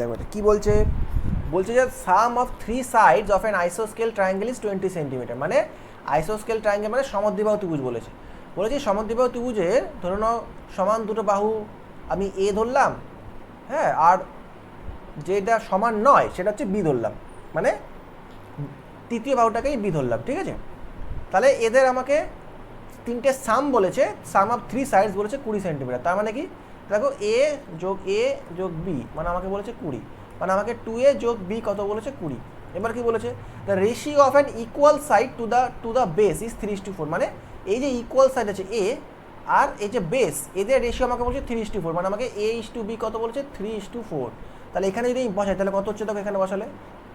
দেখো এটা কী বলছে, বলছে যে sum of 3 sides of an আইসোস্কেল ট্রায়াঙ্গেল ইজ 20 সেন্টিমিটার, মানে আইসোস্কেল ট্রায়াঙ্গেল মানে সমদ্বিবাহু ত্রিভুজ বলেছে। বলেছি সমদ্বিবাহু ত্রিভুজের ধরে নাও সমান দুটো বাহু আমি এ ধরলাম, হ্যাঁ, আর যেটা সমান নয় সেটা হচ্ছে বি ধরলাম, মানে তৃতীয় বাহুটাকেই বি ধরলাম, ঠিক আছে? তাহলে এদের আমাকে তিনটে সাম বলেছে, সাম অফ 3 সাইডস বলেছে 20 সেন্টিমিটার, তার মানে কি দেখো এ যোগ বি মানে আমাকে বলেছে 20, মানে আমাকে 2a যোগ বি কত বলেছে 20। এবার কি বলেছে, the ratio of an equal side to the base is 3:4, মানে এই যে ইকুয়াল সাইড আছে এ আর এই যে বেস, এদের রেশিও আমাকে বলছে 3:4, মানে আমাকে a:b কত বলেছে 3:4। তাহলে এখানে যদি বসাই তাহলে কত হচ্ছে দেখো, এখানে বসালে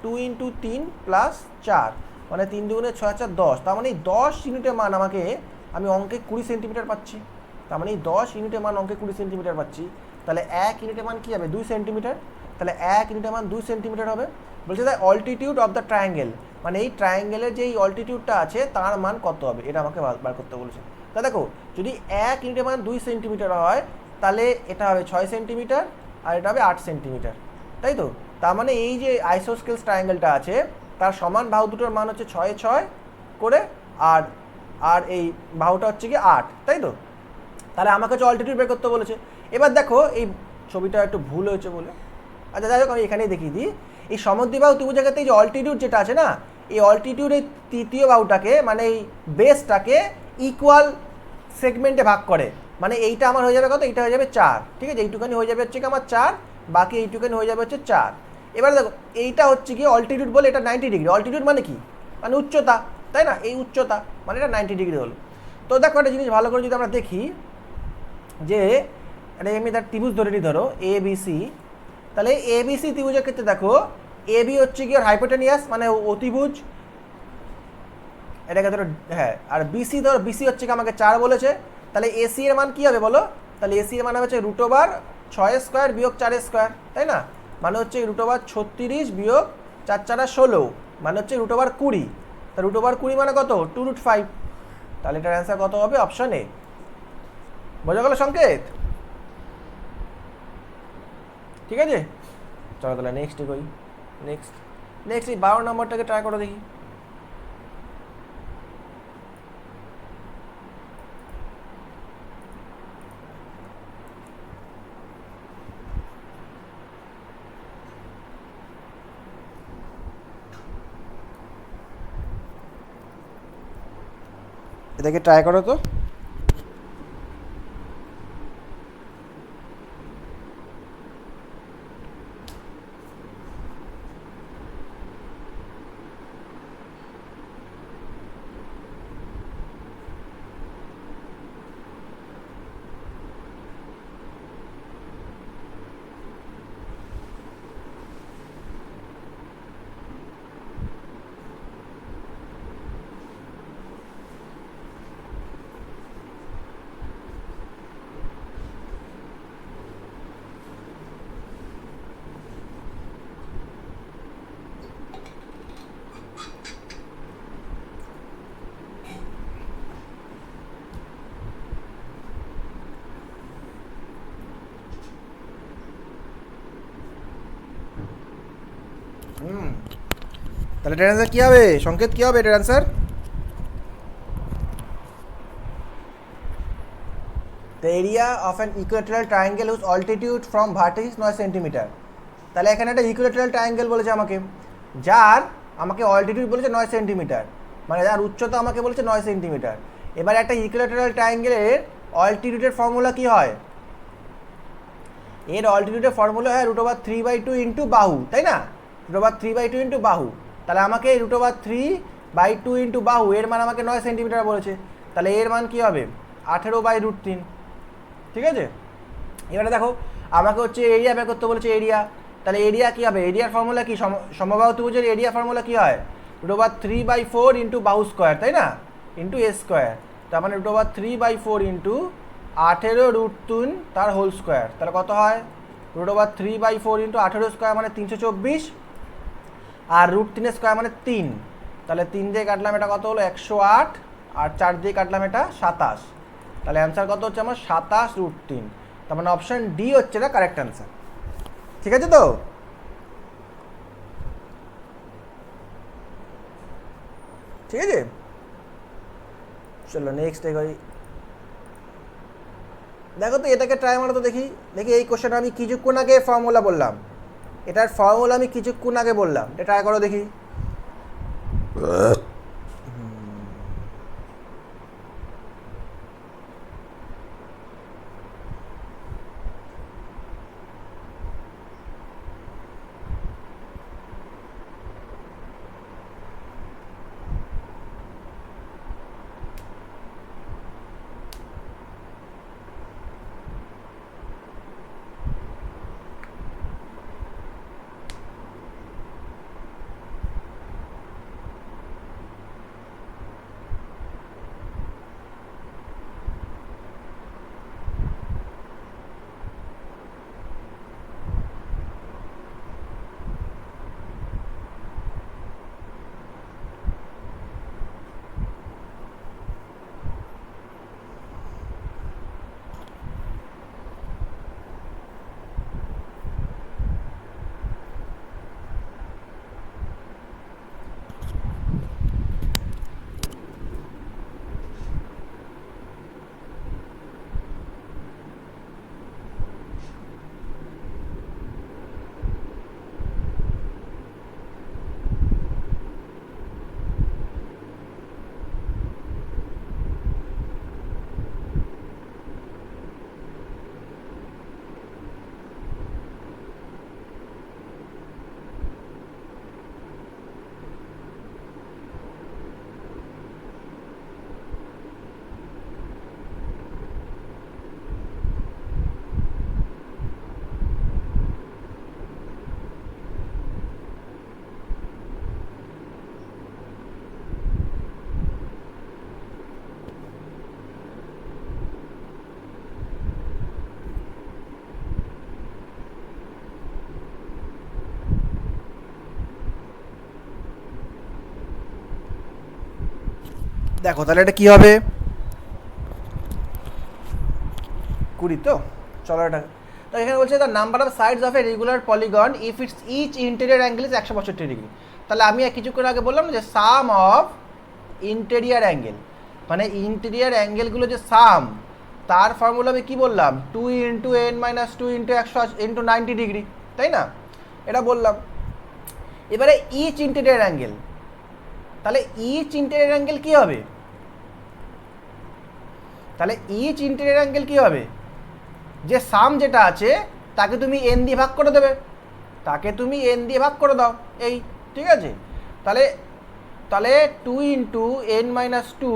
2 × 3 + 4, মানে 3 × 2 = 6 × 4 = 10, তার মানে এই 10 ইউনিটের মান আমাকে আমি অঙ্কে 20 সেন্টিমিটার পাচ্ছি, তার মানে এই 10 ইউনিটের মান অঙ্কে 20 সেন্টিমিটার পাচ্ছি। তাহলে 1 ইউনিটের মান কী হবে 2 সেন্টিমিটার, তাহলে 1 ইউনিটের মান 2 সেন্টিমিটার হবে। বলছে the altitude of the triangle, মানে এই ট্রায়াঙ্গেলের যে এই অল্টিটিউডটা আছে তার মান কত হবে, এটা আমাকে বার করতে বলেছে। তা দেখো যদি 1 ইউনিটের মান 2 সেন্টিমিটার হয়, তাহলে এটা হবে 6 সেন্টিমিটার আর এটা হবে 8 সেন্টিমিটার, তাই তো? তার মানে এই যে আইসোস্কেলস ট্রায়াঙ্গেলটা আছে তার সমান বাহু দুটোর মান হচ্ছে 6 6 করে, আর এই বাহুটা হচ্ছে কি 8, তাই তো? তাহলে আমাকে হচ্ছে অল্টিটিউড বের করতে বলেছে। এবার দেখো এই ছবিটা একটু ভুল হয়েছে বলে, আচ্ছা যাই হোক আমি এখানেই দেখিয়ে দিই, এই সমদ্বিবাহু ত্রিভুজের ক্ষেত্রে এই যে অল্টিটিউড যেটা আছে না, এই অল্টিটিউডের তৃতীয় বাহুটাকে মানে এই বেসটাকে ইকুয়াল সেগমেন্টে ভাগ করে, মানে এইটা আমার হয়ে যাবে কত, এইটা হয়ে যাবে 4, ঠিক আছে? এইটুখানি হয়ে যাবে হচ্ছে কি আমার 4, বাকি এইটুখানি হয়ে যাবে হচ্ছে 4। এবার দেখো এইটা হচ্ছে কি অল্টিটিউড বলে, এটা 90 ডিগ্রি। অল্টিটিউড মানে কি, মানে উচ্চতা, তাই না? এই উচ্চতা মানে এটা 90 ডিগ্রি হলো। তো দেখো একটা জিনিস ভালো করে যদি আমরা দেখি, যে এটা এমনি তার ত্রিভুজ ধরে নিই, ধরো এ বি সি, তাহলে এ বি সি ত্রিভুজের ক্ষেত্রে দেখো এ বি হচ্ছে কি হাইপোটেনিয়াস মানে অতিভুজ, এটাকে ধরো, হ্যাঁ, আর বিসি ধরো বিসি হচ্ছে কি আমাকে 4 বলেছে, তাহলে এসি এর মান কি হবে বলো, তাহলে এসি এর মান হচ্ছে √6² - 4² তাই না? মানে হচ্ছে √36 - 4 4 16 মানে হচ্ছে √20, তা √20 মানে কত 2√5, তাহলে এটার অ্যান্সার কত হবে অপশন এ। বোঝা গেল সংকেত? ঠিক আছে, চলো তাহলে নেক্সট করি। নেক্সট এই 12 নম্বরটাকে ট্রাই করো দেখি। এটাকে ট্রাই করো তো। তাহলে এটার অ্যান্সার কী হবে সংকেত, কী হবে এটার answer? The area of an equilateral triangle whose altitude from vertex 9 centimetre. তাহলে এখানে একটা ইকুয়েটরাল ট্রায়াঙ্গেল বলেছে আমাকে, যার আমাকে অল্টিটিউড বলেছে 9 সেন্টিমিটার, মানে যার উচ্চতা আমাকে বলেছে 9 সেন্টিমিটার। এবার একটা ইকুয়েটরাল ট্রায়াঙ্গেলের অল্টিটিউডের ফর্মুলা কী হয়? এর অল্টিটিউডের ফর্মুলা হয় √3/2 ইন্টু বাহু, তাই না? √3/2 ইন্টু বাহু। তাহলে আমাকে √3/2 ইন্টু বাহু, এর মান আমাকে 9 সেন্টিমিটার বলেছে, তাহলে এর মান কী হবে 18/√3। ঠিক আছে, এবারে দেখো আমাকে হচ্ছে এরিয়া বের করতে বলেছে, এরিয়া। তাহলে এরিয়া কী হবে? এরিয়ার ফর্মুলা কি? সমবাহু ত্রিভুজের এরিয়া ফর্মুলা কী হয়? √3/4 ইন্টু বাহু স্কোয়ার, তাই না? ইন্টু এ স্কোয়ার। তার মানে √3/4 ইন্টু 18√3 তার হোল স্কোয়ার। তাহলে কত হয়? √3/4 ইন্টু 18 স্কোয়ার মানে 324, আর √3 স্কোয়ার মানে 3। তাহলে 3 দিয়ে কাটলাম এটা কত হলো 108, আর 4 দিয়ে কাটলাম এটা 27। তাহলে অ্যান্সার কত হচ্ছে আমার 27√3। তার মানে অপশন ডি হচ্ছে না কারেক্ট অ্যান্সার। ঠিক আছে তো? ঠিক আছে, চলো নেক্সট এগোই। দেখো তো এটাকে ট্রাই মারো তো দেখি। এই কোশ্চেন আমি কিছুক্ষণ আগে ফর্মুলা বললাম, এটার ফর্মুলা আমি কিছুক্ষণ আগে বললাম, এটা ট্রাই করো দেখি। দেখো তাহলে এটা কি হবে, 20 তো। চলো এটা, তো এখানে বলছে the number of sides of a regular polygon if its each interior angle is 165 degree. তাহলে আমি কিছুক্ষণ আগে বললাম যে সাম অফ ইন্টেরিয়ার অ্যাঙ্গেল, মানে ইন্টেরিয়ার অ্যাঙ্গেলগুলো যে সাম, তার ফর্মুলা আমি কী বললাম, 2 into n minus 2 into 100 into 90 degree, তাই না? এটা বললাম। এবারে ইচ ইন্টেরিয়ার অ্যাঙ্গেল, তাহলে ইচ ইন্টেরিয়ার অ্যাঙ্গেল কী হবে, তাহলে ইচ ইন্টেরিয়ার অ্যাঙ্গেল কী হবে, যে সাম যেটা আছে তাকে তুমি এন দিয়ে ভাগ করে দেবে, তাকে তুমি এন দিয়ে ভাগ করে দাও, এই ঠিক আছে। তাহলে তাহলে 2 into n minus 2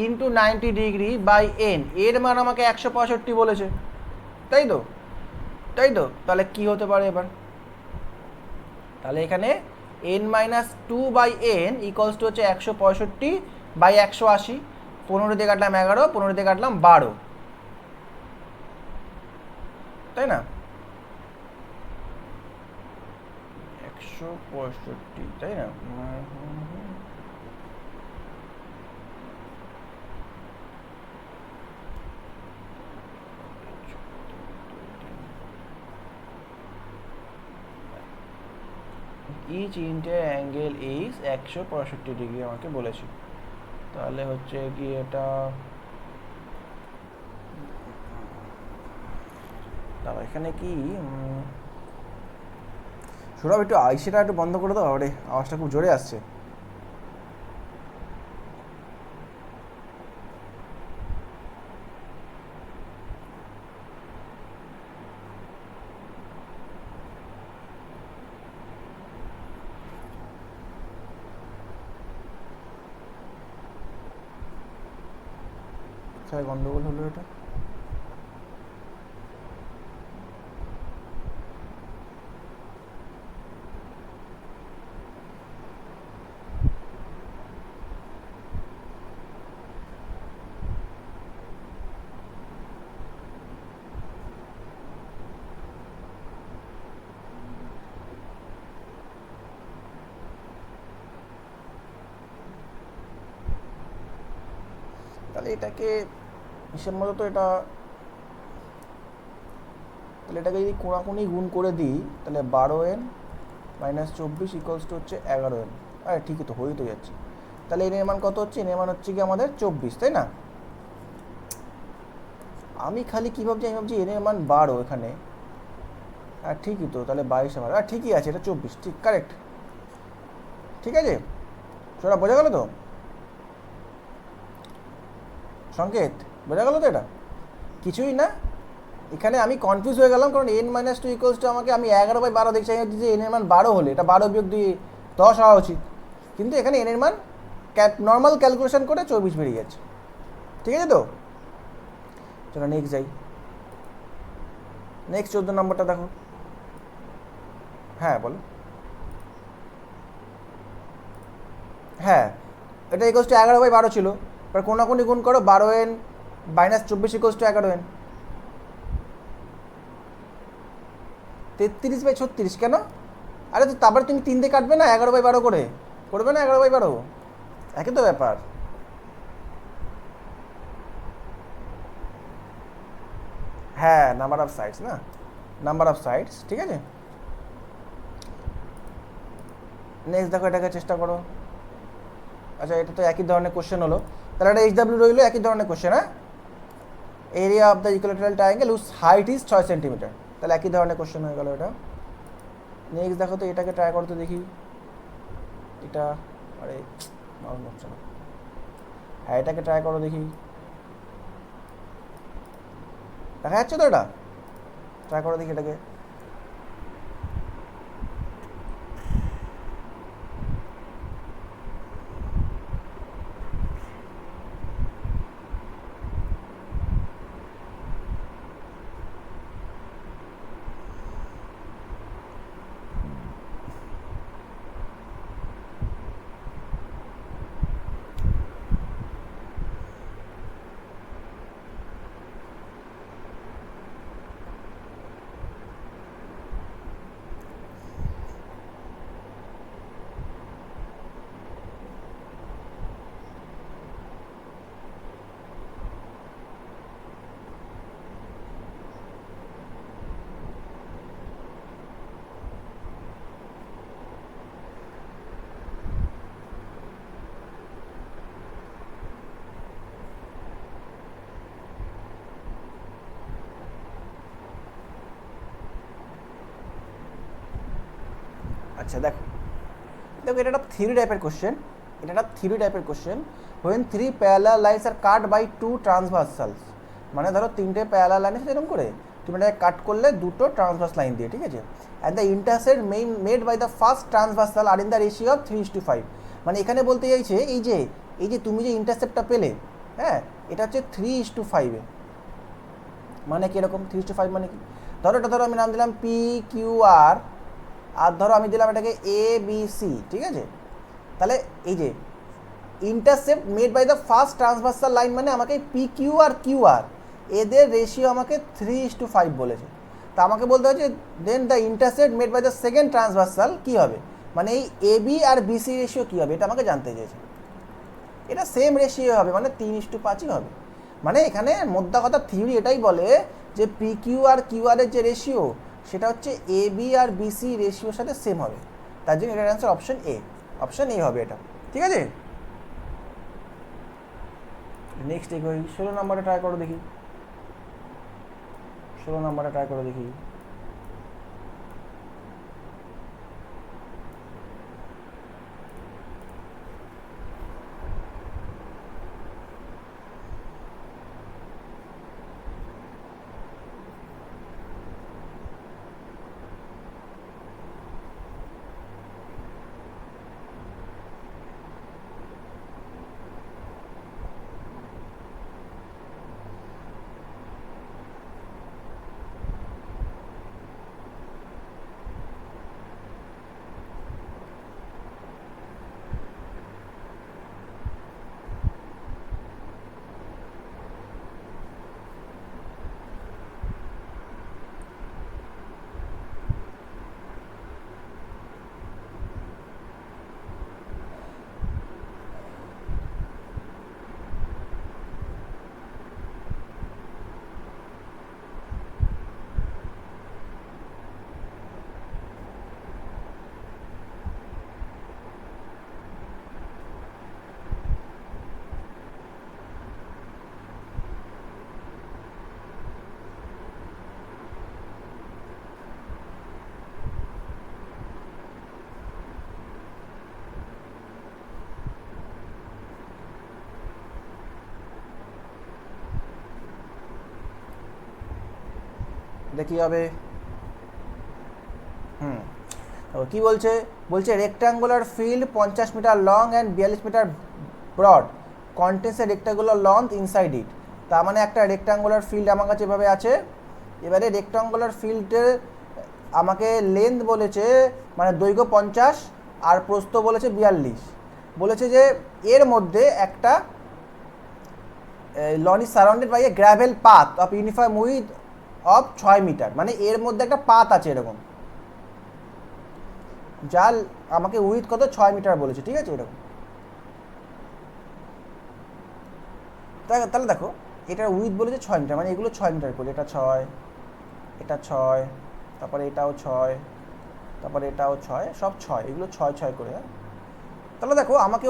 into 90 degree by n, এর মান আমাকে 165 বলেছে, তাই তো, তাই তো। তাহলে কি হতে পারে এবার, তাহলে এখানে n minus 2 by n equals to হচ্ছে 165 বাই 180, 15 দিয়ে কাটলাম 11, 15 দিয়ে কাটলাম 12, তাই না? 165, তাই না? Each interior angle is 165 degree আমাকে বলেছে। তাহলে হচ্ছে কি এটা, দাঁড়া এখানে কি সৌরভ একটু আইসিটা একটু বন্ধ করে দাও, আরে আওয়াজটা খুব জোরে আসছে। কোথায় গন্ডগোল হলো এটা? তাহলে এটাকে হিসেব মতো তো এটা, তাহলে এটাকে যদি কোনাকুনি গুণ করে দিই তাহলে 12n মাইনাস 24 ইকুয়ালস টু হচ্ছে 11n। আরে ঠিকই তো, হয়েই তো যাচ্ছে। তাহলে এন এর মান কত হচ্ছে, এন এর মান হচ্ছে কি আমাদের 24, তাই না? আমি খালি কী ভাবছি, আমি ভাবছি এন এর মান 12 এখানে, হ্যাঁ ঠিকই তো, তাহলে 22 আমার, হ্যাঁ ঠিকই আছে, এটা 24, ঠিক কারেক্ট, ঠিক আছে। সেটা বোঝা গেল তো সংকেত, বোঝা গেল তো? এটা কিছুই না, এখানে আমি কনফিউজ হয়ে গেলাম কারণ এন মাইনাস 2 ইকুয়ালস টু আমাকে, আমি 11/12 দেখছি, আমি যে এন এর মান 12 হলে এটা 12 বিয়োগ 2 10 হওয়া উচিত, কিন্তু এখানে এন এর মান নর্মাল ক্যালকুলেশন করে 24 বেরিয়ে যাচ্ছে, ঠিক আছে তো। চলো নেক্সট যাই, নেক্সট 14 নম্বরটা দেখো। হ্যাঁ বলো। হ্যাঁ এটা ইকুয়ালস টু 11/12 ছিল, এবার কোনাকুনি গুণ করো, 12n minus 24 equals to 11n, 33/36 কেন? আরে তো তারপরে তুমি 3 দিয়ে কাটবে না, 11/12 করে করবে না, 11/12 একই তো ব্যাপার। হ্যাঁ নাম্বার অফ সাইডস, না নাম্বার অফ সাইডস, ঠিক আছে। নেক্সট দেখো, এটাকে চেষ্টা করো। আচ্ছা এটা তো একই ধরনের কোশ্চেন হলো, তাহলে এটা এইচডাব্লিউ রইলো, একই ধরনের কোশ্চেন। হ্যাঁ, area of the equilateral triangle whose height is 6 centimetre, তাহলে একই ধরনের কোশ্চেন হয়ে গেল এটা। নেক্সট দেখো তো, এটাকে ট্রাই করতে দেখি, এটা আরে মাউস হচ্ছে না, হ্যাঁ এটাকে ট্রাই করো দেখি, দেখা যাচ্ছে তো? এটা ট্রাই করো দেখি এটাকে। আচ্ছা দেখো দেখো এটা একটা থিওরি টাইপের কোশ্চেন, এটা একটা থিওরি টাইপের question. When 3 parallel lines are cut by 2 transversals, মানে ধরো 3টে প্যারালাল লাইন আছে এরকম করে, তুমি এটাকে কাট করলে 2টো ট্রান্সভার্স লাইন দিয়ে, ঠিক আছে। And the intersect made by the first transversal are in the ratio of 3:5, মানে এখানে বলতে চাইছে এই যে তুমি যে ইন্টারসেপ্টটা পেলে, হ্যাঁ, এটা হচ্ছে 3:5 মানে কীরকম 3:5 মানে কি, ধরো এটা ধরো আমি নাম দিলাম পি কিউ আর, আর ধরো আমি দিলাম এটাকে এ বি সি, ঠিক আছে। তাহলে এই যে intercept made by the first transversal line মানে আমাকে পি কিউ আর কিউ আর এদের রেশিও আমাকে 3:5 বলেছে। তা আমাকে বলতে হচ্ছে then the intercept made by the second transversal কী হবে, মানে এই এ বি আর বিসি রেশিও কী হবে, এটা আমাকে জানতে চেয়েছে। এটা সেম রেশিও হবে, মানে 3:5ই হবে। মানে এখানে মোদ্দা কথা থিওরি এটাই বলে যে পি কিউ আর কিউ আরের যে রেশিও সেটা হচ্ছে এ বি আর বিসি রেশিওর সাথে সেম হবে, তার জন্য এটার অ্যান্সার অপশন এ হবে এটা, ঠিক আছে। নেক্সট এগোই, 16 নম্বরে ট্রাই করো দেখি, 16 নম্বরে ট্রাই করো দেখি। এটা কী হবে, কি বলছে, rectangular field 50 metre long and 42 metre broad contains a rectangular length inside it. তার মানে একটা রেক্টাঙ্গুলার ফিল্ড আমার কাছে এভাবে আছে, এবারে রেক্টাঙ্গুলার ফিল্ডের আমাকে লেন্থ বলেছে, মানে দৈর্ঘ্য 50 আর প্রস্থ বলেছে 42, বলেছে যে এর মধ্যে একটা lawn is surrounded by a gravel path of uniform width of 6 metre, মানে এর মধ্যে একটা পাথ আছে এরকম, যার আমাকে উইথ কত 6 মিটার বলেছে, ঠিক আছে এরকম। তাহলে দেখো এটার উইথ বলেছে 6 মিটার, মানে এগুলো 6 মিটার করে, এটা 6, এটা 6, তারপরে এটাও 6, তারপরে এটাও 6, সব 6, এগুলো 6 6 করে। তাহলে দেখো আমাকে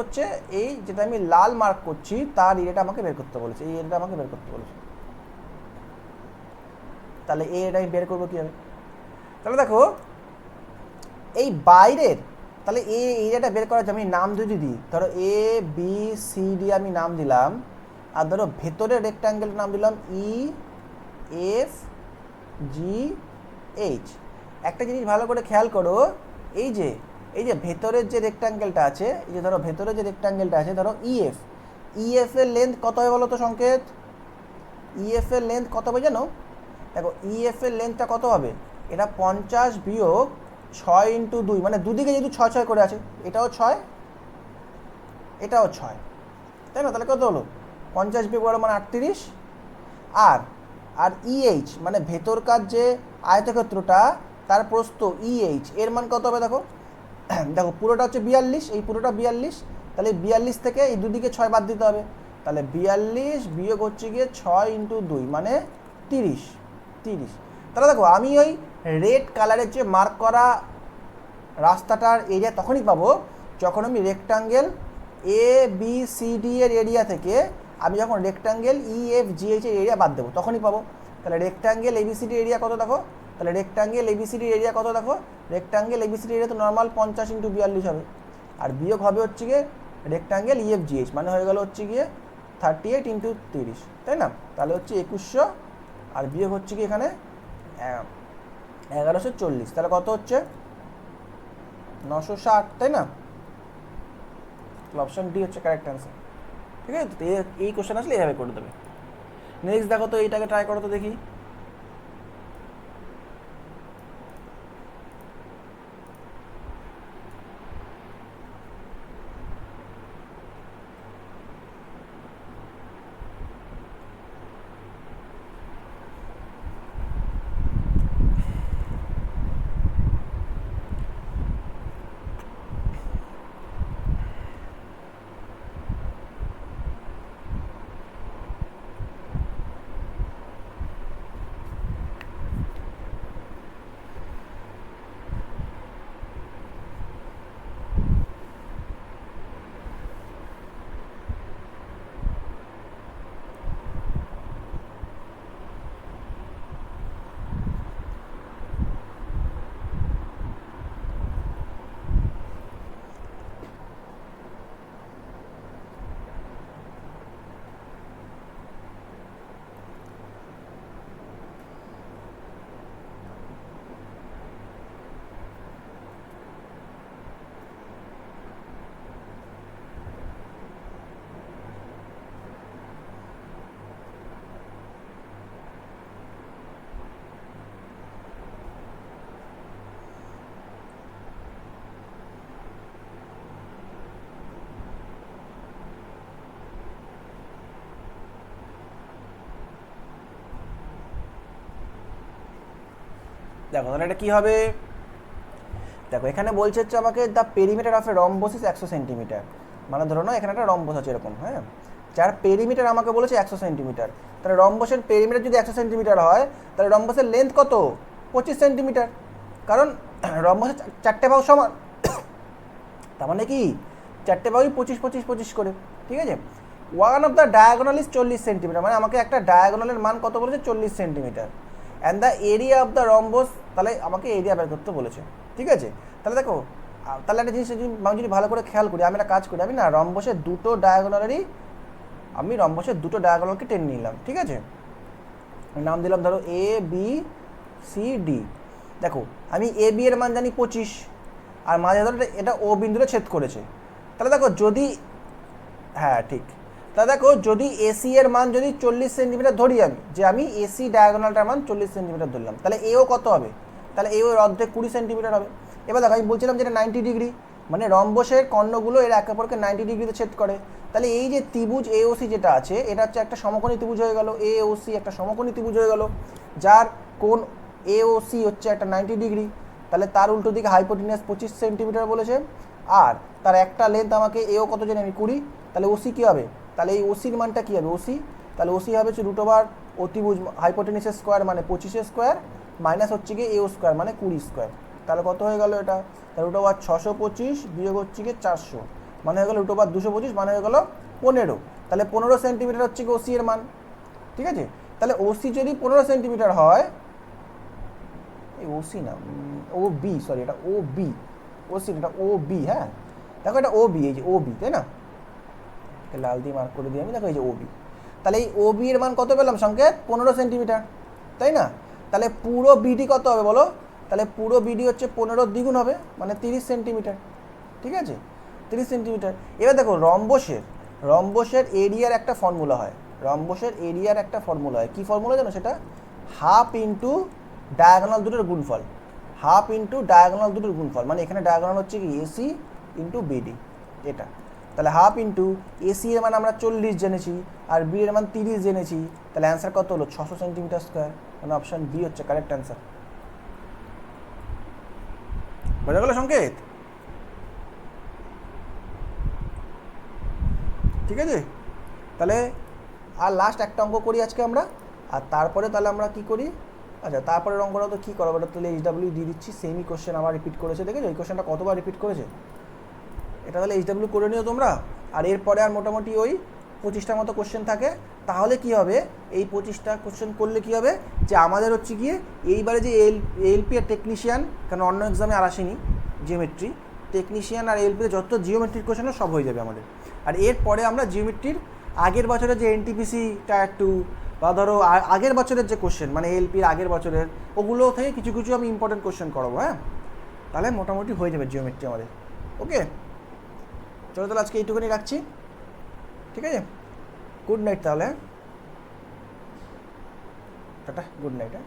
হচ্ছে এই যেটা আমি লাল মার্ক করছি তার এরিয়াটা আমাকে বের করতে বলেছে, এই এরিয়াটা আমাকে বের করতে বলেছে। তাহলে এই এরিয়াটা আমি বের করবো কীভাবে, তাহলে দেখো এই বাইরের, তাহলে এই এরিয়াটা বের করার জন্য আমি নাম যদি দিই, ধরো এ বি সি ডি আমি নাম দিলাম, আর ধরো ভেতরের রেক্ট্যাঙ্গেলের নাম দিলাম ই এফ জি এইচ। একটা জিনিস ভালো করে খেয়াল করো, এই যে ভেতরের যে রেক্ট্যাঙ্গেলটা আছে, এই যে ধরো ভেতরের যে রেক্ট্যাঙ্গেলটা আছে, ধরো ইএফ এর লেন্থ কত হবে বলো তো সংকেত, ইএফ এর লেন্থ কত হবে জানো, দেখো ইএফ এর লেন্থটা কত হবে, এটা 50 বিয়োগ 6 ইন্টু 2, মানে দুদিকে যেহেতু 6 6 করে আছে, এটাও 6 এটাও 6, তাই না, তাহলে কত হলো 50 বিয়োগ 12 মানে 38, আর ইএইচ মানে ভেতরকার যে আয়তক্ষেত্রটা তার প্রস্থ ইএইচ এর মান কত হবে, দেখো পুরোটা হচ্ছে 42, এই পুরোটা 42, তাহলে 42 থেকে এই দুদিকে 6 বাদ দিতে হবে, তাহলে 42 বিয়োগ হচ্ছে গিয়ে 6 ইন্টু 2 মানে 30। তাহলে দেখো আমি ওই রেড কালারের যে মার্ক করা রাস্তাটার এরিয়া তখনই পাবো যখন আমি রেক্টাঙ্গেল এ বি সি ডি এর এরিয়া থেকে আমি যখন rectangle E F G H এর এরিয়া বাদ দেবো তখনই পাবো। তাহলে রেক্টাঙ্গেল এবিসিডি এরিয়া কত দেখো তাহলে রেক্টাঙ্গেল এবিসিডি এরিয়া কত দেখো, রেক্টাঙ্গেল এবিসিডি এরিয়া তো নর্মাল 50 × 42 হবে, আর বিয়োগ হবে হচ্ছে গিয়ে রেক্টাঙ্গেল ইএফজিএইচ, মানে হয়ে গেল হচ্ছে গিয়ে 38 × 30, তাই না? তাহলে হচ্ছে 2100, আর বিয়োগ হচ্ছে কি এখানে 1140, তাহলে কত হচ্ছে 960, তাই না? অপশন ডি হচ্ছে কারেক্ট অ্যান্সার। ঠিক আছে, তো এই কোশ্চেন আসলে এইভাবে করে দেবে। নেক্সট দেখো তো, এইটাকে ট্রাই করো তো দেখি। দেখো তাহলে এটা কী হবে, দেখো এখানে বলছে হচ্ছে আমাকে the perimeter of A rhombus is 100 centimetre, মানে ধরো না এখানে একটা রম্বস আছে এরকম, হ্যাঁ, যার পেরিমিটার আমাকে বলেছে 100 সেন্টিমিটার, তাহলে রম্বসের পেরিমিটার যদি 100 সেন্টিমিটার হয়, তাহলে রম্বসের লেন্থ কত, 25 সেন্টিমিটার, কারণ রম্বসের 4টে বাহু সমান, তার মানে কি 4টে বাহুই 25 25 25 করে, ঠিক আছে। One of the diagonal is 40 centimetre, মানে আমাকে একটা ডায়াগোনালের মান কত বলেছে, 40 centimetre, and the area of the rhombus, তাহলে আমাকে এরিয়া বের করতে বলেছে, ঠিক আছে। তাহলে দেখো, তাহলে একটা জিনিস আমি যদি ভালো করে খেয়াল করি, আমি একটা কাজ করি, আমি না রম্বসের দুটো ডায়াগোনালকে টেনে নিলাম, ঠিক আছে, নাম দিলাম ধরো এ বি সি ডি। দেখো আমি এ বি এর মান জানি 25, আর মাঝে ধরো এটা ও বিন্দুতে ছেদ করেছে, তাহলে দেখো যদি, হ্যাঁ ঠিক, তাহলে দেখো যদি এসি এর মান যদি 40 সেন্টিমিটার ধরি, আমি এসি ডায়াগোনালটার মান 40 সেন্টিমিটার ধরলাম, তাহলে এও কত হবে, তাহলে এও এর অর্ধেক 20 সেন্টিমিটার হবে। এবার দেখো আমি বলছিলাম যে এটা 90 ডিগ্রি, মানে রম্বসের কর্ণগুলো এর একে অপরকে 90 ডিগ্রিতে ছেদ করে, তাহলে এই যে ত্রিভুজ এওসি যেটা আছে, এটা হচ্ছে একটা সমকোণী ত্রিভুজ হয়ে গেল, এওসি একটা সমকোণী ত্রিভুজ হয়ে গেল, যার কোণ এওসি হচ্ছে একটা 90 ডিগ্রি, তাহলে তার উল্টো দিকে হাইপোটেনিয়াস 25 সেন্টিমিটার বলেছে, আর তার একটা লেন্থ আমাকে এও কত জানি আমি 20, তাহলে ওসি কী হবে, তাহলে এই ওসির মানটা কী হবে, ওসি, তাহলে ওসি হবে হচ্ছে √ অতিভুজ হাইপোটেনিসের স্কোয়ার মানে 25 স্কোয়ার, মাইনাস হচ্ছে গিয়ে এও স্কোয়ার মানে 20 স্কোয়ার, তাহলে কত হয়ে গেল এটা, তাহলে √ 625 বিয়োগ হচ্ছে গিয়ে 400, মানে হয়ে গেল √ 225, মানে হয়ে গেল 15, তাহলে 15 সেন্টিমিটার হচ্ছে গিয়ে ওসি এর মান, ঠিক আছে। তাহলে ওসি যদি 15 সেন্টিমিটার হয়, এই ওসি না ও বি, সরি এটা ও বি, ওসি এটা ও বি, হ্যাঁ দেখো এটা ও বি, এই যে ও বি, তাই না, লাল দিয়ে মার্ক করে দিই আমি, দেখো এই যে ও বি, তাহলে এই ও বি এর মান কত পেলাম সংকেত, 15 সেন্টিমিটার, তাই না। তাহলে পুরো বিডি কত হবে বলো, তাহলে পুরো বিডি হচ্ছে 15 দ্বিগুণ হবে, মানে 30 সেন্টিমিটার, ঠিক আছে, 30 সেন্টিমিটার। এবার দেখো রম্বসের এরিয়ার একটা ফর্মুলা হয়, কি ফর্মুলা জানো, সেটা হাফ ইন্টু ডায়াগোনাল দুটোর গুণফল, মানে এখানে ডায়াগোনাল হচ্ছে কি এসি ইন্টু বিডি, এটা, তাহলে হাফ ইন্টু এসি এর মান আমরা 40 জেনেছি, আর বি এর মান 30 জেনেছি, তাহলে অ্যান্সার কত হলো 600 সেন্টিমিটার স্কোয়ার, মানে অপশন বি হচ্ছে কারেক্ট অ্যান্সার। বোঝা গেল সংকেত, ঠিক আছে। তাহলে আর লাস্ট একটা অঙ্ক করি আজকে আমরা, আর তারপরে তাহলে আমরা কি করি, আচ্ছা তারপরে অঙ্কটা তো কী করবো, এটা তাহলে এইচডাব্লিউ দিয়ে দিচ্ছি, সেমই কোশ্চেন আবার রিপিট করেছে, দেখেছো এই কোশ্চেনটা কতবার রিপিট করেছে, এটা তাহলে এইচডাব্লিউ করে নিও তোমরা, আর এরপরে আর মোটামুটি ওই 25টার মতো কোশ্চেন থাকে, তাহলে কি হবে, এই 25টা কোশ্চেন করলে কি হবে, যে আমাদের হচ্ছে গিয়ে এইবারে যে এএলপি আর টেকনিশিয়ান, কারণ অন্য এক্সামে আর আসেনি জিওমেট্রি, টেকনিশিয়ান আর এএলপিতে যত জিওমেট্রির কোশ্চেন সব হয়ে যাবে আমাদের। আর এরপরে আমরা জিওমেট্রির আগের বছরের যে এনটিপিসি টায়ার 2 বা ধরো আগের বছরের যে কোশ্চেন মানে এলপির আগের বছরের, ওগুলো থেকে কিছু কিছু আমি ইম্পর্টেন্ট কোশ্চেন করাবো। হ্যাঁ, তাহলে মোটামুটি হয়ে যাবে জিওমেট্রি আমাদের। ওকে, চলো তাহলে আজকে এইটুকুনি রাখছি, ঠিক আছে? গুড নাইট তাহলে, টাটা, গুড নাইট। হ্যাঁ।